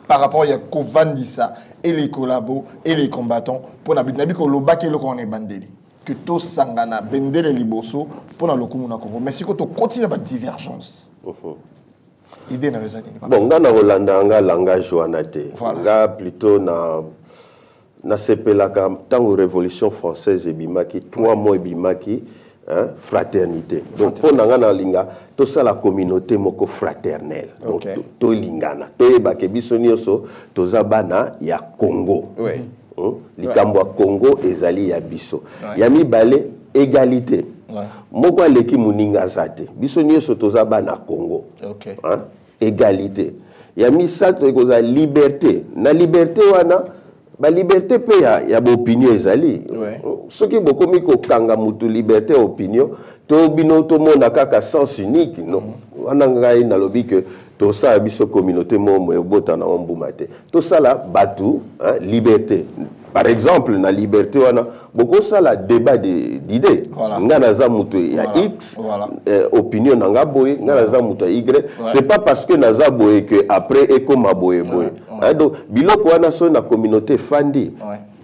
Par rapport à Kovandissa et les collabos et les combattants pour Nabi Koloba qui le connaît bandeli. Que tout sangana bendele liboso pour le Congo. Mais si on continue à divergence, idée n'a pas. Bon, on a Rolanda, on a langage joanate. On a plutôt na sepelaka tango révolution française et bimaki 3 mois bimaki fraternité. Donc pour nangana linga to ça la communauté moko fraternelle. Donc to lingana. To ebake biso nyonso toza bana ya Congo. Oui. Likambo Congo ezali ya biso. Ya mibale égalité. Moko aleki muninga zate. Biso nyonso toza bana Congo. Égalité. Ya misato ekoza liberté. Na liberté wana ba liberté pe ya ba opinion ezali. Soki bokomi ko kanga mutu liberté opinion to bino to mona kaka sens unique non. Wana ngai na lobi que to sa biso communauté momo ebota na ombuma te. To sala batu liberté. Par exemple, na liberté wana beaucoup ça la débat d'idées. Nga naza mutu ya X opinion nanga boye, nga naza mutu ya Y. C'est pas parce que naza boye que après eko maboye boye. Donc biloko wana so na communauté fandi.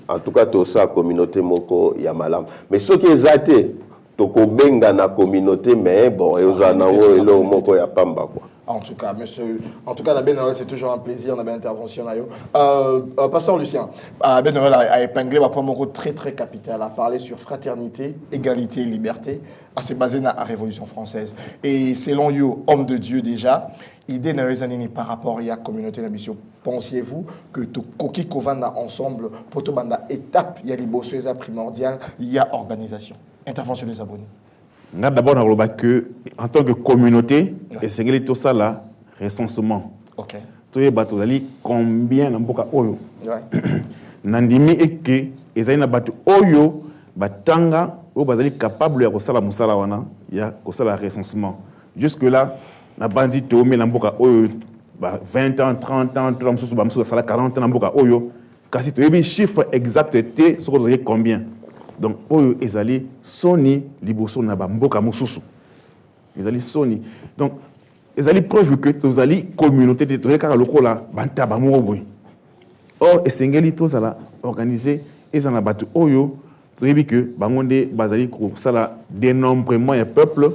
En tout cas to ça communauté moko ya malam. Mais ce qui est zaté to ko benga na communauté mais bon ezana wo elo moko ya pamba quoi. En tout cas, monsieur, la Noël, c'est toujours un plaisir, on a bien intervention là. Pasteur Lucien, Noël a épinglé un point très très capital, a parlé sur fraternité, égalité et liberté, c'est basé sur la Révolution française. Et selon vous, homme de Dieu déjà, idée Noël par rapport à la communauté de la mission, pensiez-vous que tout coquille kovanda ensemble, pour tout banda étape, il y a les bosses primordiales, il y a organisation, intervention des abonnés. D'abord, on a que en tant que communauté, et c'est tout ça là, recensement. Ok. Tu es battu combien de boka oyo. Nandimi et que ils ont battu oyo batanga ou bazali capable ya kosala musala wana ya kosala recensement. Jusque là, na bandi to me na boka oyo 20 ans, 30 ans, tout le monde sala 40 ans na boka oyo. Kasi tu as un chiffre exact te ce que vous avez combien. Donc, oyo ezali soni liboso na ba mboka mususu. Ezali soni. Donc, ezali preuve que tozali communauté de tozali lokola banta ba moko. Or, esengeli tozala organiser ezana batu oyo toyebi que bangonde bazali ko sala dénombrement ya peuple.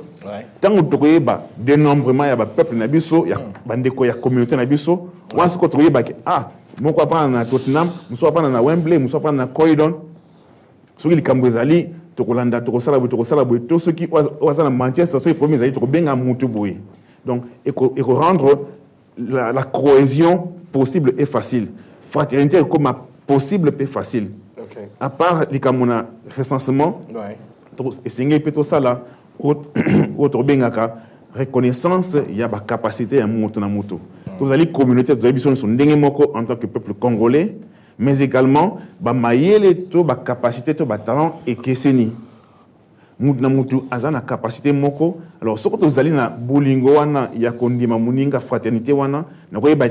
Tango tokoyeba dénombrement ya ba peuple na biso ya bandeko ya communauté na biso, wansi ko toyeba que moko afana na Tottenham, muso afana na Wembley, muso afana na Croydon. Ceux qui Kambozali, Tokolanda, Tokosala, tous ceux qui sont à Manchester, ceux qui sont à Tokobenga Moutouboué. Donc, il faut rendre la cohésion possible et facile. Fraternité comme possible et facile. À part les Kamona recensement, et c'est un ça là, autre Bengaka, reconnaissance, il y a la capacité à Moutou na Moutou. Vous allez communauté, vous avez besoin de en tant que peuple congolais. Mais également, mayele to ba capacité to ba talent et keseni. Mutna mutu azana capacité moko. Alors ce que vous allez na bolingo wana ya kondima muninga fraternité wana na koyeba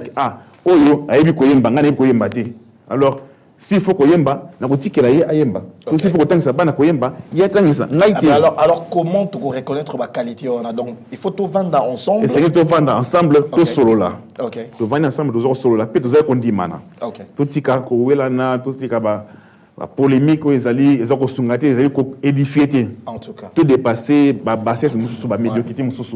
oyo ayebi koyemba ngana koyemba te. Alors s'il faut koyemba na kotikela ye ayemba. Tout s'il faut tangisa bana koyemba yatangisa ngaite. Alors comment tu reconnaître ba qualité on a donc il faut tout vendre ensemble. Et c'est tout vendre ensemble tout solo là. OK. Tout vendre ensemble tout solo là pe tout za kondimana. OK. Tout tika ko welana tout tika ba polémique ezali ezako sungate ezali ko édifier. En tout cas. Tout dépasser ba bassesse mususu ba médiocrité mususu.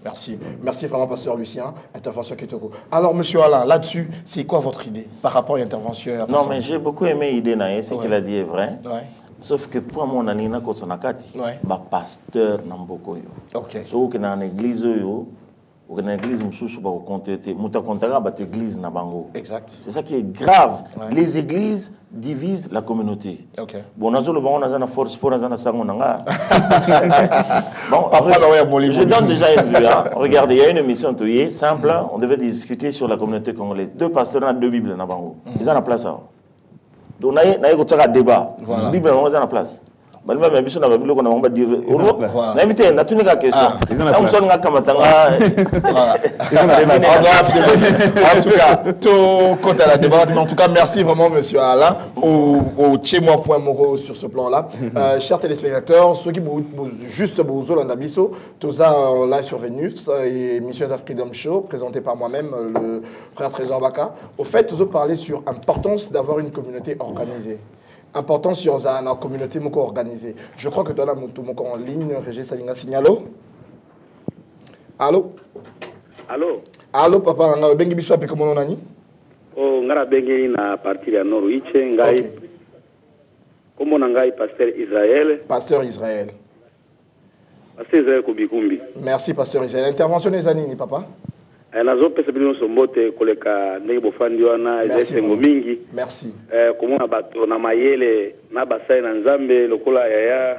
Merci. Merci vraiment, Pasteur Lucien. Intervention Kitoko. Alors, monsieur Alain, là-dessus, c'est quoi votre idée par rapport à l'intervention? Non, mais j'ai beaucoup aimé l'idée, ce qu'il a dit est vrai. Sauf que pour mon anina, quand on a kati, pasteur n'amboko yo. Ok. So, que dans l'église yo, ou que dans l'église mususu ba compter, muta kontara ba l'église na bango. Exact. C'est ça qui est grave. Les églises divisent la communauté. Ok. Bon, on a une force pour on a sango nanga. Bon, je donne déjà une vue. Regardez, il y a une émission simple. On devait discuter sur la communauté congolaise. 2 pasteurs ont 2 Bibles dans bango. Ils ont la place. Donc, on a un débat. La Bible est en place. Mais même si on a vu qu'on a dit, l'invité n'a tenu qu'à question. On s'en a en tout cas, tout compte à la débat. En tout cas, merci vraiment, monsieur Alain, au Tchémois.moro sur ce plan-là. Chers téléspectateurs, ceux qui juste besoin d'un abisso, tout ça live sur Vénus, émission of Freedom Show, présenté par moi-même, le frère Trésor Baka. Au fait, vous parlez sur l'importance d'avoir une communauté organisée. Important si on a une communauté organisée. Je crois que tu as en ligne, Régis Salinga Signalo. Allô? Allô? Allô, papa, on a bengi biso ape comme on a dit? Oh, ngara bengi na partir ya Norwich, ngai Comment on a pasteur Israël. Pasteur Israël. Pasteur Israël Kobikumbi. Merci, pasteur Israël. Intervention des années, papa. Nazo pesa bino sombote koleka ndenge bofandi wana esengo mingi. Merci. Komona bato na mayele na basai na nzambe lokola yaya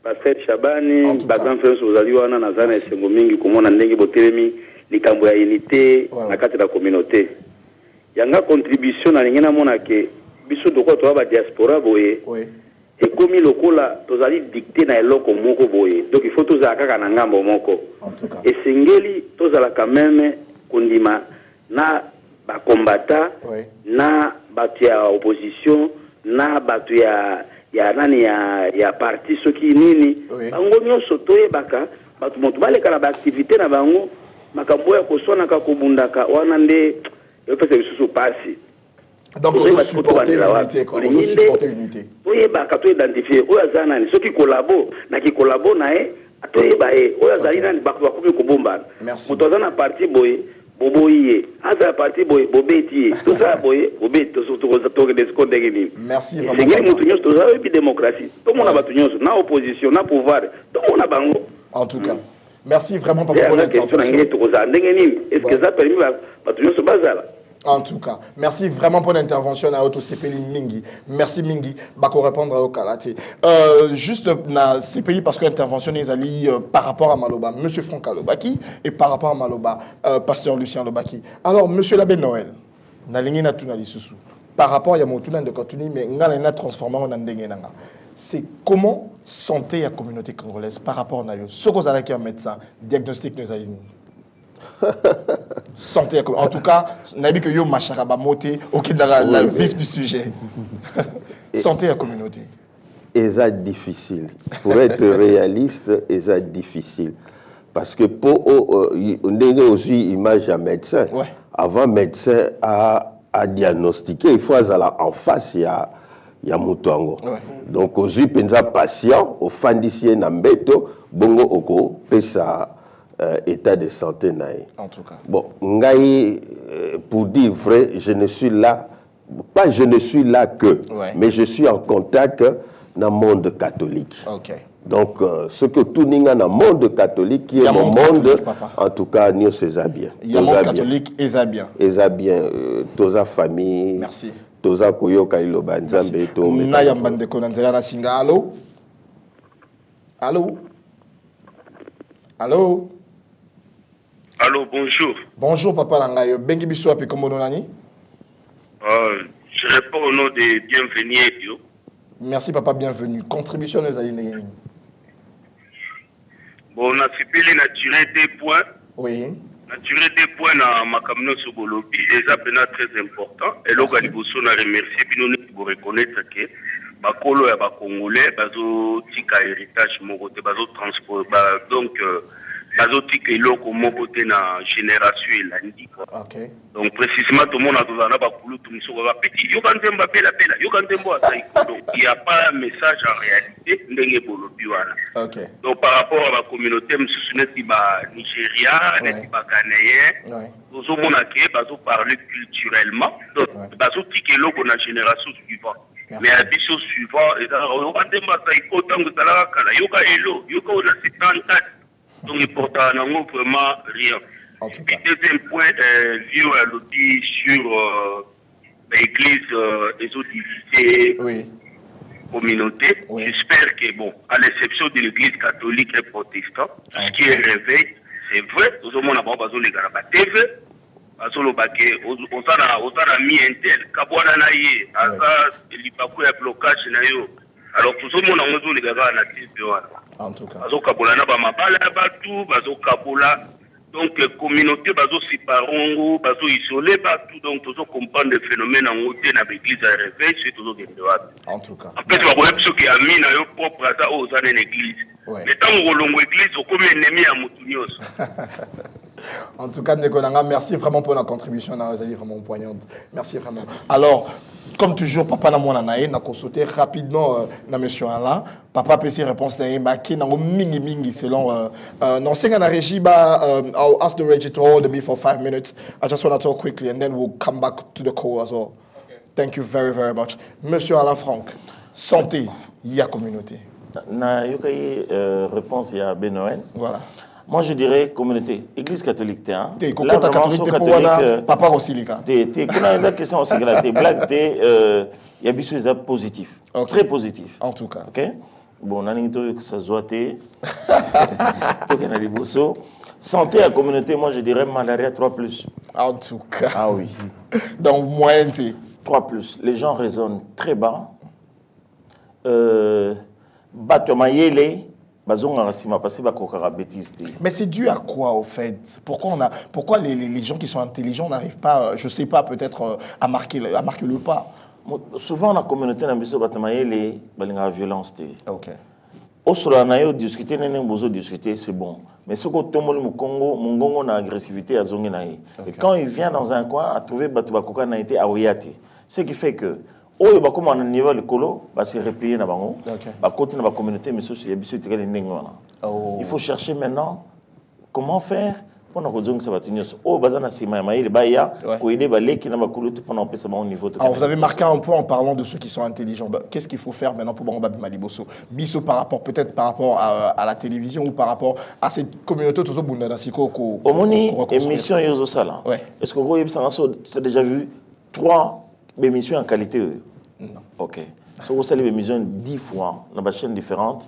Pasteur Shabani ba grand frère ozali wana na zana esengo mingi komona ndenge botelemi likambo ya unité na kati na communauté. Yanga contribution na lingena mona ke biso doko to ba diaspora boye. Oui. Et comme lokola tozali dicté na eloko moko boye. Donc il faut tozala kaka na ngambo moko. Et singeli tozala quand même kondima na ba combattant na batu ya opposition na batu ya nani ya parti soki nini bango nyonso toyebaka batu moto baleka ba activité na bango makambo ya kosona ka kobundaka wana nde yopesa bisusu pasi. Donc on va supporter l'unité. Toyebaka to identifier oyo azana ni soki collabo na ki collabo na toyeba oyo azali nani bakomi kobombana. Moto azana parti boye boboye aza parti boye bobeti tout ça boye bobeti to desconde ngini. Merci vraiment. C'est ngini mutu nyonso toza bi démocratie. To mona batu nyonso na opposition na pouvoir to mona bango. En tout cas. Merci vraiment pour votre intervention. Est-ce que ça permet batu nyonso bazala? En tout cas, merci vraiment pour l'intervention à Auto CPI Mingi. Merci Mingi, bako répondre au Kalate. Juste na CPI parce que l'intervention est allée par rapport à Maloba, Monsieur Franck Alobaki, et par rapport à Maloba, Pasteur Lucien Lobaki. Alors, Monsieur l'abbé Noël, na lingi na tunali susu. Par rapport à Motunan de Kotuni, mais ngala na transformé en ndengenanga. C'est comment santé la communauté congolaise par rapport à Nayo. Ce qu'on a qui un médecin, diagnostic nous a dit. Santé, en tout cas, n'abi que yo macharaba moté au la vif du sujet. Santé à communauté. Et ça difficile. Pour être réaliste, et ça difficile. Parce que pour on est aussi image à médecin. Avant médecin à diagnostiquer, il faut aller en face il y a Mutuango. Donc aussi pensa patient au fin d'ici nambeto bongo oko pesa état de santé naï. En tout cas. Bon, ngai, pour dire vrai, je ne suis là que, mais je suis en contact dans le monde catholique. Donc, ce que tout le monde dans le monde catholique, qui est mon monde, en tout cas, nous, c'est bien. Il y a le monde catholique et ça bien. Et ça bien, toute la famille. Merci. Toza koyoka iloba nzambe to na mbande ko nanzela na singa. Allô? Allô? Allô? Allô, bonjour. Bonjour, papa Langayo. Bengi biso api kombono nani? Je réponds au nom de Bienvenue. Merci, papa, bienvenue. Contribution des alliés. Bon, on a fait naturel des points. Oui. Naturel des points dans ma camion sur Bolobi. Et ça, c'est très important. Et là, on a remercié, puis nous reconnaître que bakolo ya bakongolais bazo tika héritage moko te bazo transport donc bazo tika eloko moko te na génération elandi quoi. Donc précisément tout le monde a besoin na bakulu tout misoko ba petit yo kanzemba pela yo kanzembo ataiko. Donc il y a pas un message en réalité ndenge bolobi wana. Donc par rapport à la communauté msusuneti ba Nigeria neti ba Ghanéen ozo mona ke bazo parler culturellement donc bazo tika eloko na génération suivante. Mais à l'édition suivante, donc il porte vraiment rien. Et deuxième point, vieux à l'audit sur l'église des autres divisées communautés. J'espère que, bon, à l'exception de l'église catholique et protestante, ce qui est réveil, c'est vrai, nous avons besoin de TV. Azolo bake ozana mi intel kabwana na ye aza lipaku ya blocage na yo alors tout le monde a besoin de gars na TV wana en tout cas azo kabola na ba mabala batu bazo kabola donc communauté bazo séparongo bazo isoler batu donc tout comprendre le phénomène en côté na l'église à réveil c'est tout de droite en tout cas en fait ba boye biso ki ami na yo propre za ozana na église mais tant que longo église o comme ennemi à mutu nyos. En tout cas, Nekonanga, merci vraiment pour la contribution. Vous allez vraiment poignante. Merci vraiment. Alors, comme toujours, papa n'a mon anaï, n'a consulté rapidement na monsieur Alain. Papa peut ses réponses na yemaki na mingi selon non c'est na régie I'll ask the Reggie to hold me for 5 minutes. I just want to talk quickly and then we'll come back to the call as well. Okay. Thank you very much. Monsieur Alain Franck. Santé, il y a communauté. Na yokayi réponse il y a Benoël. Voilà. Moi je dirais communauté. Église catholique t'es hein. T'es catholique pour papa aussi les gars. T'es kuna la question aussi là t'es blague t'es il y a des choses positifs. Très positifs. En tout cas. OK. Bon nani to ça zoité. To kana liboso. Santé à communauté, moi je dirais malaria 3+. En tout cas. Ah oui. Donc moyen T. 3+. Les gens raisonnent très bas. Mais c'est dû à quoi au fait? Pourquoi les gens qui sont intelligents n'arrivent pas, je sais pas, peut-être à marquer le pas? Souvent la communauté n'a pas violence. Ok. Au solo na yo discuter discuter c'est bon. Mais ce que tout le Congo, Mongongo na agressivité à zongi na. Et quand il vient dans un coin à trouver Batubakoka na été à Oyate. Ce qui fait que oh ba comme on niveau le colo ba se replier na bango. Ba côté na ba communauté mais ceci ya biso tikali ndengwana. Il faut chercher maintenant comment faire pour nous dire que ça va tenir. Oh bazana sima maïle baya ko aider ba leki na ba kolo tout pendant pesa au niveau. Alors vous avez marqué un peu en parlant de ceux qui sont intelligents. Qu'est-ce qu'il faut faire maintenant pour Bango Maliboso? Biso par rapport peut-être par rapport à la télévision ou par rapport à cette communauté tout ça bunda siko ko. Omoni émission yozo sala. Est-ce que vous avez déjà vu 3 émissions en qualité? Non. OK. Si vous avez émissions 10 fois dans des chaînes différentes,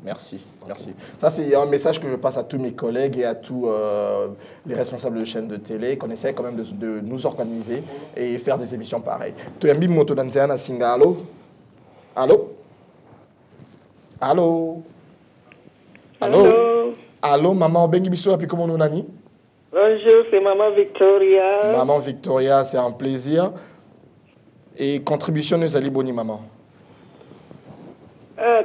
merci. Merci. Ça, c'est un message que je passe à tous mes collègues et à tous les responsables de chaînes de télé, qu'on essaie quand même de nous organiser et faire des émissions pareilles. Tu as mis moto dans un singa. Allô? Allô? Allô? Allô? Allô, maman Bengi Bisso, puis comment nous nani? Bonjour, c'est maman Victoria. Maman Victoria, c'est un plaisir. Et contribution nous allons boni maman.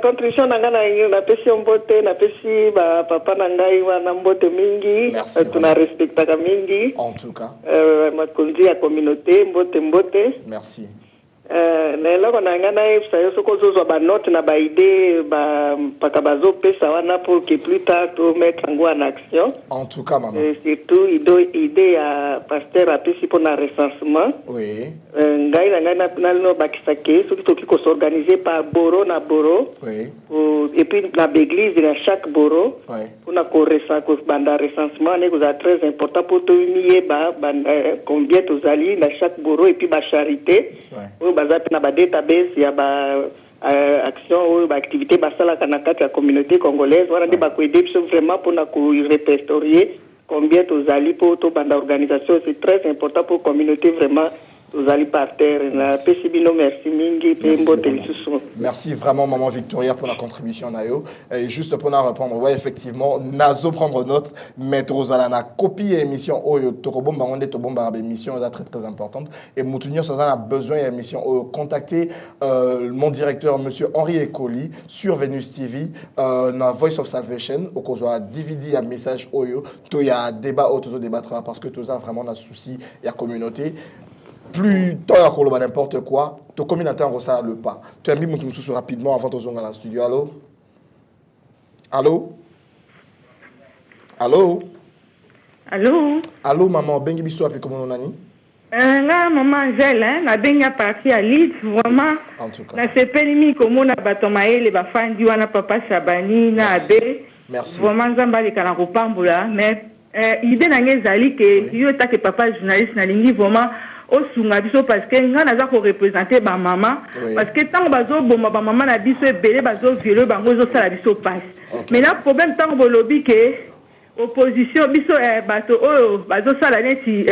Contribution nanga na pesi mbote na pesi ba papa nangai wana mbote mingi. Tuna respectaka mingi. En tout cas. Makonzi ya communauté mbote. Merci. Na eloko nanga na yo soko zozo ba note na ba idée ba paka bazo pesa wana pour que plus tard to mettre en action. En tout cas maman. Surtout idée ya pasteur a pesi pour na recensement. Oui. Ngai na no bakisake surtout qui s'organiser par boro na boro. Oui. Et puis na l'église dans chaque boro. Oui. Pour na banda recensement c'est très important pour tout mier ba combien tous ali dans chaque boro et puis ba charité. Oui. Bazate na ba database ya ba action ou ba activité ba sala kana kati ya communauté congolaise wana ba ko aider vraiment pour na ko répertorier combien tous ali pour to banda organisation c'est très important pour communauté vraiment tous ali par terre na pesibino merci mingi pe mbote lisusu. Merci vraiment maman Victoria pour la contribution nayo et juste pour la répondre ouais effectivement nazo prendre note mettre aux alana copie émission oyo tokobomba onde to bomba émission très très importante et Moutounio ça a besoin d'émission contacter mon directeur monsieur Henri Ekoli sur Venus TV na Voice of Salvation au cause a DVD un message oyo to ya débat autour débattra parce que tout ça vraiment un souci il y a communauté plus tard qu'on n'importe quoi, ton communautaire ressort le pas. Tu as mis mon sous rapidement avant de zonger dans le studio. Allô? Allô? Allô? Allô? Allô, maman, bengi biso api comment on a ni? Là, maman Angèle, la benga partie à Leeds, vraiment. En tout cas. Na sepelimi comme on a batomaé les bafandi wana papa Chabani na abe. Merci. Vraiment zamba les kana kopambula, mais idée na ngezali que yo ta que papa journaliste na lingi vraiment au sunga biso parce que nga naza ko représenter ba maman parce que tant bazo boma ba maman na biso ebele bazo violer bango zo sala biso passe. Mais là problème tant bo lobby que opposition biso bato o bazo sala neti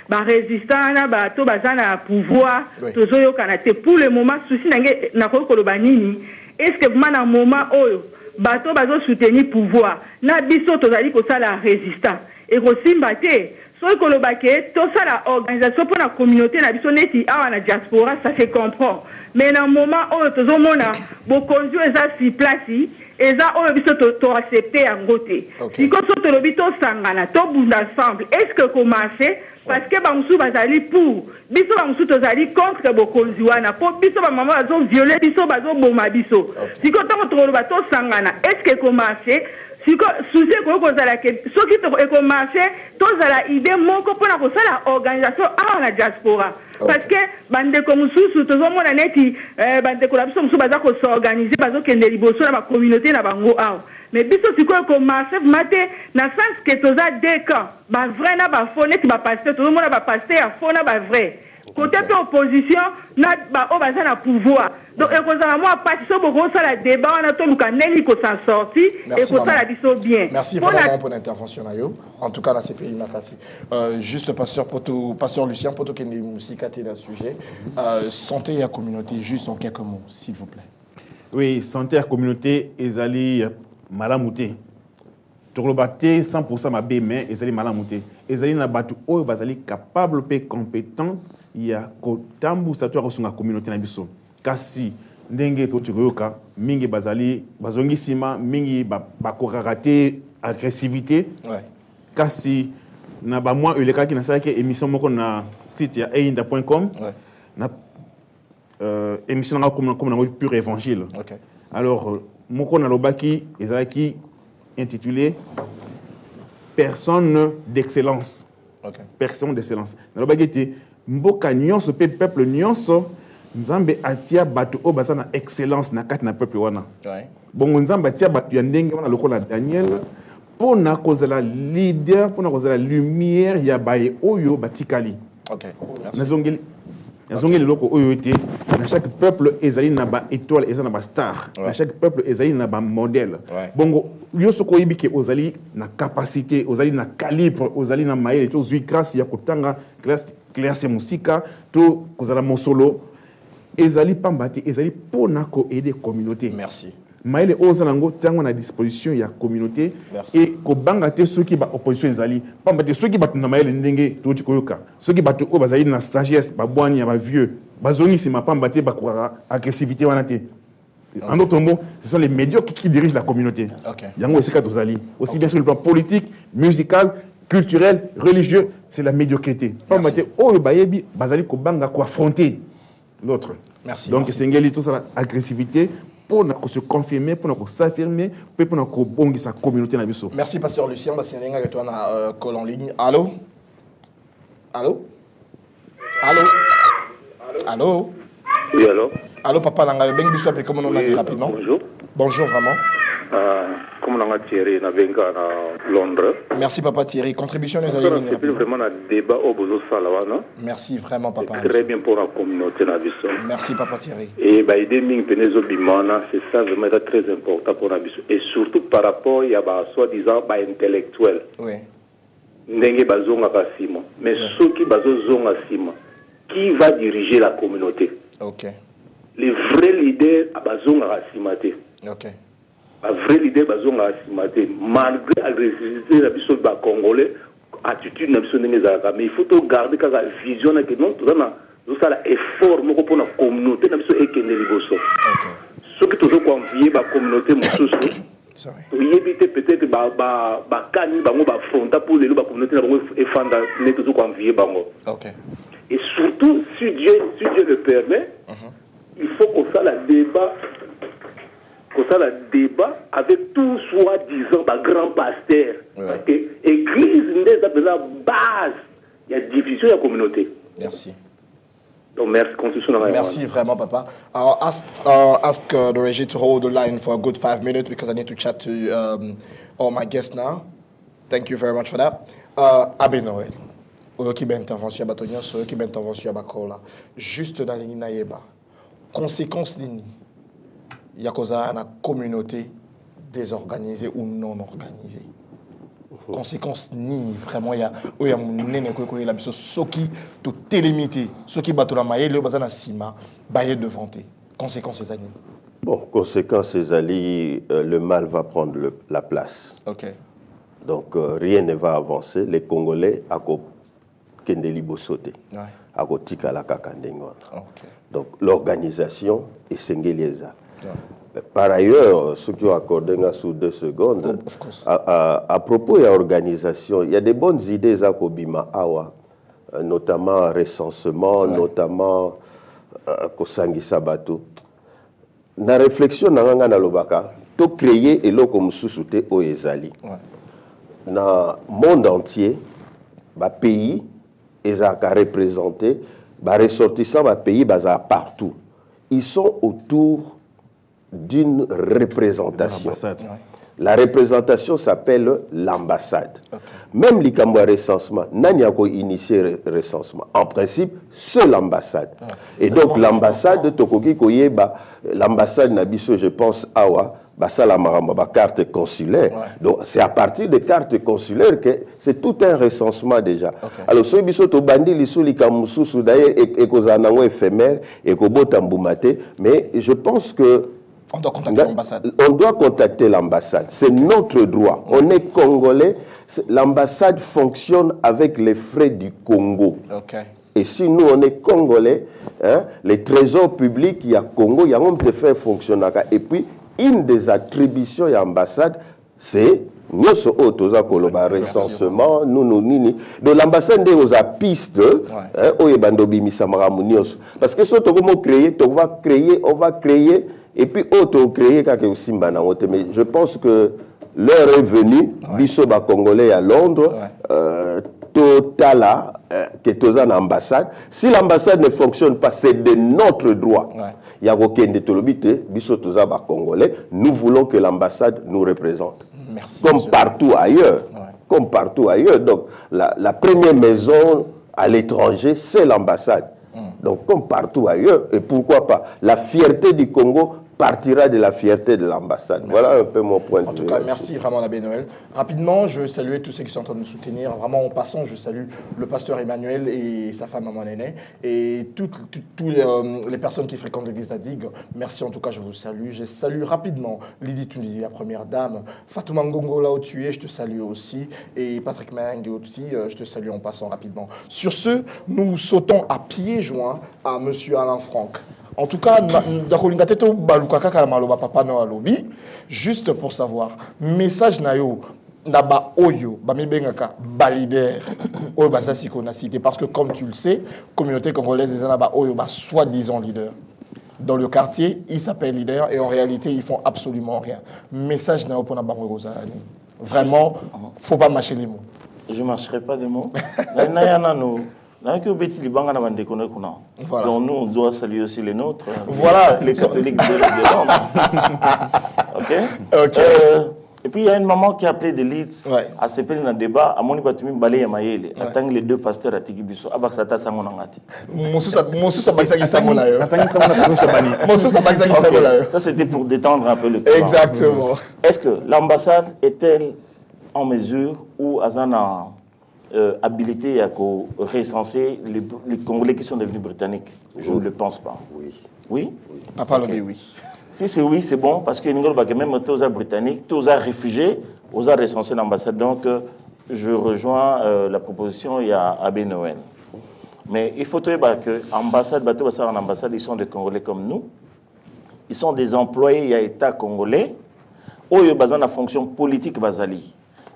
ba résistant na bato bazana pouvoir tozo yo kanate pour le moment souci nange na ko koloba nini est-ce que vraiment na moment oyo bato bazo soutenir pouvoir na biso tozali ko sala résistant et ko simba te so ko lobake to sala organisation pour la communauté na biso neti awa na diaspora ça se comprend mais na moment oyo tozo mona bo konzu eza si place eza oyo biso to accepter yango te siko so to lobi to sangana to bunda ensemble est-ce que commencer parce que bamusu bazali pour biso bamusu tozali contre bokonzi wana po biso ba mama bazo violer biso bazo boma biso siko to to loba to sangana est-ce que commencer souci ko kozala ke soki to ekomarche tozala idée moko mpona kosala organisation awa na diaspora parce que bandeko mosusu tozomona neti bandeko na biso mosusu baza kosorganize bazokende liboso na bacommunauté na bango awa mais biso sikoyo komarche mate na sens ke toza deux camps bavrai na bafaux neti bapaster tozomona bapaster ya faux na bavrai côté de l'opposition, on va na pouvoir. Donc, la débat, on a tout le s'en sorti et qu'on la biso bien. Merci vraiment pour l'intervention. En tout cas, dans ces pays, juste pasteur Lucien, pour tout qui est musicaté dans le sujet. Santé et la communauté, juste en quelques mots, s'il vous plaît. Oui, santé et la communauté, ils allaient malamouté. Torlobaté 100% ma mais ils allaient malamouté. Ils allaient na batu oh ils allaient capable et compétent. Il y a kotambu satua kosunga communauté na biso kasi ndenge to tikoyoka mingi bazali bazongi sima mingi bakorarate agressivité kasi na ba moi eleka ki na sala ke émission moko na site ya einda.com na émission na comme na pur évangile alors moko na lobaki ezalaki intitulé personne d'excellence personne d'excellence na lobaki était mboka nyonso pe peuple nyonso nzambe atia batu o bazana excellence na kati na peuple wana bongo nzambe atia batu ya ndenge wana lokola Daniel pona kozala leader pona kozala lumière ya baye oyo batikali nazongeli loko oyo ete na chaque peuple ezali na ba étoile ezali na ba star na chaque peuple ezali na ba modèle bongo yoso ko yibike ozali na capacité ozali na calibre ozali na maele to zui grâce ya kotanga classe musika to kozala mosolo ezali pambati ezali pona ko aider communauté merci maele ozanango tango na disposition ya communauté et ko bangate ceux qui ba opposition ezali pambati ceux qui batu na maele ndenge to tikoyoka ceux qui batu o bazali na sagesse ba bwani ya ba vieux bazongi sima pambati ba ko agressivité wana te. En d'autres mots, ce sont les médiocres qui dirigent la communauté. Yango esika tozali aussi bien sur le plan politique, musical, culturel, religieux, c'est la médiocrité. Pambati o bayebi bazali ko banga ko affronter l'autre. Merci. Donc c'est ngeli tout ça agressivité pour se confirmer, pour s'affirmer, pour bongi sa communauté na biso. Merci pasteur Lucien, basinenga que toi na call en ligne. Allô? Allô? Allô? Allô? Oui, allô? Allô papa nanga bengi biso apé comment on a dit rapidement? Bonjour. Bonjour vraiment. Comme on a Thierry na benga na Londres. Merci papa Thierry. Contribution nous allons c'est plus vraiment un débat au bozo salawana. Merci vraiment papa. Très bien pour la communauté na biso. Merci papa Thierry. Et ba idée ming penezo bimana, c'est ça vraiment très important pour la biso et surtout par rapport ya ba soi-disant ba intellectuel. Oui. Ndenge bazonga basima. Mais ceux qui bazonga sima, qui va diriger la communauté? OK. Les vrais leaders à bazonga basimate. OK. Un vrai leader bazonga asimate malgré l'agressivité de la Congolais attitude na biso ndenge ezalaka mais il faut to garder kaka vision na que non tozana tozala effort moko mpona communauté na biso ekende liboso soki tozokonvie bacommunauté mosusu toyebi te peut-être bakani bango bafronta pour lelo bacommunauté na bango efanda ne tozokonvie bango et surtout si Dieu le permet il faut qu'on fasse le débat avec tout soi-disant grand pasteur. Parce que l'église n'est pas la base. Il y a division de la communauté. Merci. Donc merci, constitution. Merci vraiment, papa. I'll ask the regie to hold the line for a good 5 minutes because I need to chat to all my guests now. Thank you very much for that. Abbé Noël. Qui est intervention à Batonia, qui est intervention à Bakola. Juste dans les Ninaïba. Conséquence d'ini. Il y a une communauté désorganisée ou non organisée. Conséquence ni vraiment il y a ceux qui tout limité ceux qui battent la maille le bazana sima bailler devant eux. Conséquence ces années. Bon, conséquence ces années le mal va prendre la place. OK. Donc rien ne va avancer, les Congolais à kendeli bosoté. À kotika la kakandengwa. OK. Donc l'organisation est sengelieza. Par ailleurs, ce qui ont accordé sous 2 secondes, à propos de l'organisation, il y a des bonnes idées à Kobima Awa, notamment recensement, notamment Kosangi Sabato. La réflexion na lobaka, to créer eloko mususu te o ezali. Dans le monde entier, ba pays ezaka représenté, ba ressortissants ba pays baza partout. Ils sont autour d'une représentation. La représentation s'appelle l'ambassade. Même l'Ikambo recensement, n'a pas initié le recensement. En principe, c'est l'ambassade. Et donc l'ambassade, l'ambassade Nabiso, je pense, Awa, ça la carte consulaire. Donc c'est à partir des cartes consulaires que c'est tout un recensement déjà. Alors ce biso to bandi liso likamususu d'ailleurs et kozanango éphémère et kobotamboumate, mais je pense que on doit contacter l'ambassade. On doit contacter l'ambassade. C'est notre droit. On est congolais. L'ambassade fonctionne avec les frais du Congo. Et si nous, on est congolais, hein, les trésors publics, il y a Congo, il y a un peu fait fonctionner. Et puis, une des attributions de l'ambassade, c'est nous sommes recensement, donc l'ambassade est aux pistes, parce que ce on va créer, et puis auto-créer quelque chose. Mais je pense que l'heure est venue, Bissoba Congolais à Londres, Totala, qui est aux ambassades. Si l'ambassade ne fonctionne pas, c'est de notre droit. Il y a aucun de Tolobité, Bissoba Congolais, nous voulons que l'ambassade nous représente. Merci, comme partout ailleurs. Comme partout ailleurs. Donc, la première maison à l'étranger, c'est l'ambassade. Donc, comme partout ailleurs. Et pourquoi pas? La fierté du Congo partira de la fierté de l'ambassade. Voilà un peu mon point de vue. En tout cas, merci vraiment Abbé Noël. Rapidement, je veux saluer tous ceux qui sont en train de nous soutenir. Vraiment, en passant, je salue le pasteur Emmanuel et sa femme Maman Néné et toutes les personnes qui fréquentent l'église d'Adig. Merci en tout cas, je vous salue. Je salue rapidement Lydie Tunisie, la première dame. Fatouma Ngongo, là où tu es, je te salue aussi. Et Patrick Meng aussi, je te salue en passant rapidement. Sur ce, nous sautons à pieds joints à monsieur Alain Franck. En tout cas, juste pour savoir, message nayo naba oyo bamibengaka balider oyo basasi kona cité parce que comme tu le sais, communauté congolaise des naba oyo ba soi-disant leader. Dans le quartier, ils s'appellent leader et en réalité, ils font absolument rien. Message nayo pour naba Rosani. Vraiment, faut pas mâcher les mots. Je mâcherai pas les mots. Voilà. Donc nous, on doit saluer aussi les nôtres. Voilà. Les catholiques de Londres. Ok. Et puis il y a une maman qui a appelé des leads à s'éppeler dans le débat. À mon batumi balé yamayele. Attends les deux pasteurs à Tigibiso. Abaksata sangonangati. Ça c'était pour détendre un peu le climat. Exactement. Est-ce que l'ambassade est-elle en mesure ou Azana habilité à recenser les Congolais qui sont devenus britanniques? Je ne le pense pas. Oui. Oui? Papa le dit oui. Si c'est oui, c'est bon, parce que même tous les Britanniques, tous les réfugiés, tous les recensés l'ambassade. Donc, je rejoins la proposition, il y a Abbé Noël. Mais il faut savoir que l'ambassade, en ambassade, ils sont des Congolais comme nous. Ils sont des employés, il y a État congolais. Où il y a une fonction politique basali.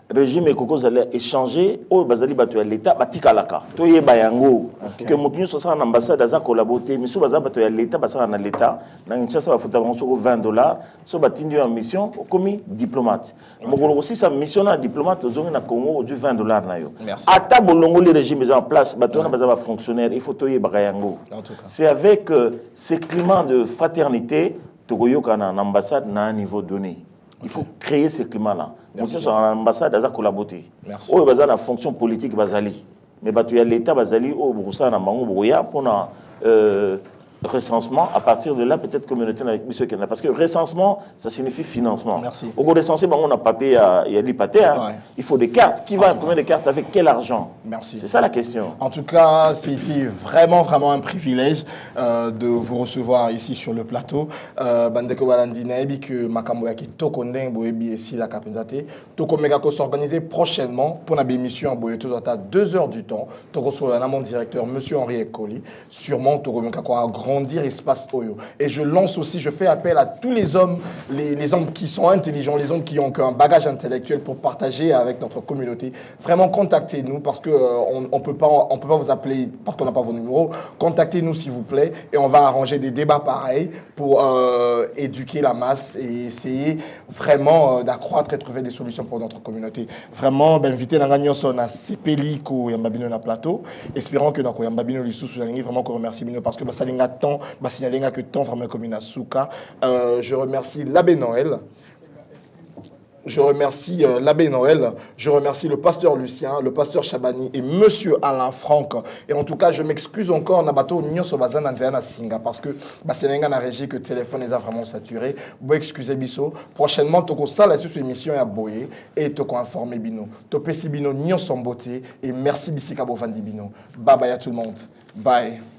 Régime et Koko allaient échanger au Bazali Batu à l'État, Batikalaka. Toye Bayango, que Moutinu soit en ambassade, à collaborer, mais sous Bazali Batu à l'État, Bassa en l'État, dans une chasse à $20, sur Batinu en mission, commis diplomate. Mais aussi sa mission en diplomate, aux zones à Congo, du $20. À table, le régime est en place, Batu va fonctionnaire, il faut Toye Bayango. C'est avec ces climats de fraternité, Togoyo en ambassade, à un niveau donné. Il faut créer ce climat-là. Nous sommes en ambassade à collaborer. Ou il y a une fonction politique basali. Mais il y a l'État basali au Broussa na Mango Brouya pour recensement. À partir de là, peut-être communauté avec M. Kena. Parce que recensement, ça signifie financement. Merci. Au recensé, on a papier, il y a l'IPATE. Il faut des cartes. Qui va combien de cartes avec quel argent? Merci. C'est ça la question. En tout cas, c'était vraiment un privilège de vous recevoir ici sur le plateau. Bandeko Balandinaebi que Makambo Yaki Tokondeng Boebi et Sila Kapenzate. Toko Megako s'organiser prochainement pour une émission à Boyeto à 2 heures du temps. Toko Solana, mon directeur, M. Henri Ekoli. Sûrement, Toko Megako un grand agrandir l'espace Oyo. Et je lance aussi, je fais appel à tous les hommes qui sont intelligents, les hommes qui ont un bagage intellectuel pour partager avec notre communauté. Vraiment, contactez-nous parce qu'on peut pas vous appeler parce qu'on n'a pas vos numéros. Contactez-nous s'il vous plaît et on va arranger des débats pareils pour éduquer la masse et essayer vraiment d'accroître et trouver des solutions pour notre communauté. Vraiment, inviter Nangagnon son à Sepeli ko Yambabino na plateau. Espérons que notre Yambabino lui sous vraiment qu'on remercie Bino parce que ça n'a temps, signaler que tant vraiment comme une souka. Je remercie l'abbé Noël. Je remercie l'abbé Noël, je remercie le pasteur Lucien, le pasteur Chabani et monsieur Alain Franck. Et en tout cas, je m'excuse encore, Nabato Nyoso Bazan Andréana Singa, parce que Sénégal a régi que le téléphone est vraiment saturé. Vous excusez Bisso. Prochainement, Toko Sala sur cette émission est à Boye et Toko informé Bino. Topesi Bino Nyoso Beauté et merci Bissika Bovandi Bino. Bye bye à tout le monde. Bye.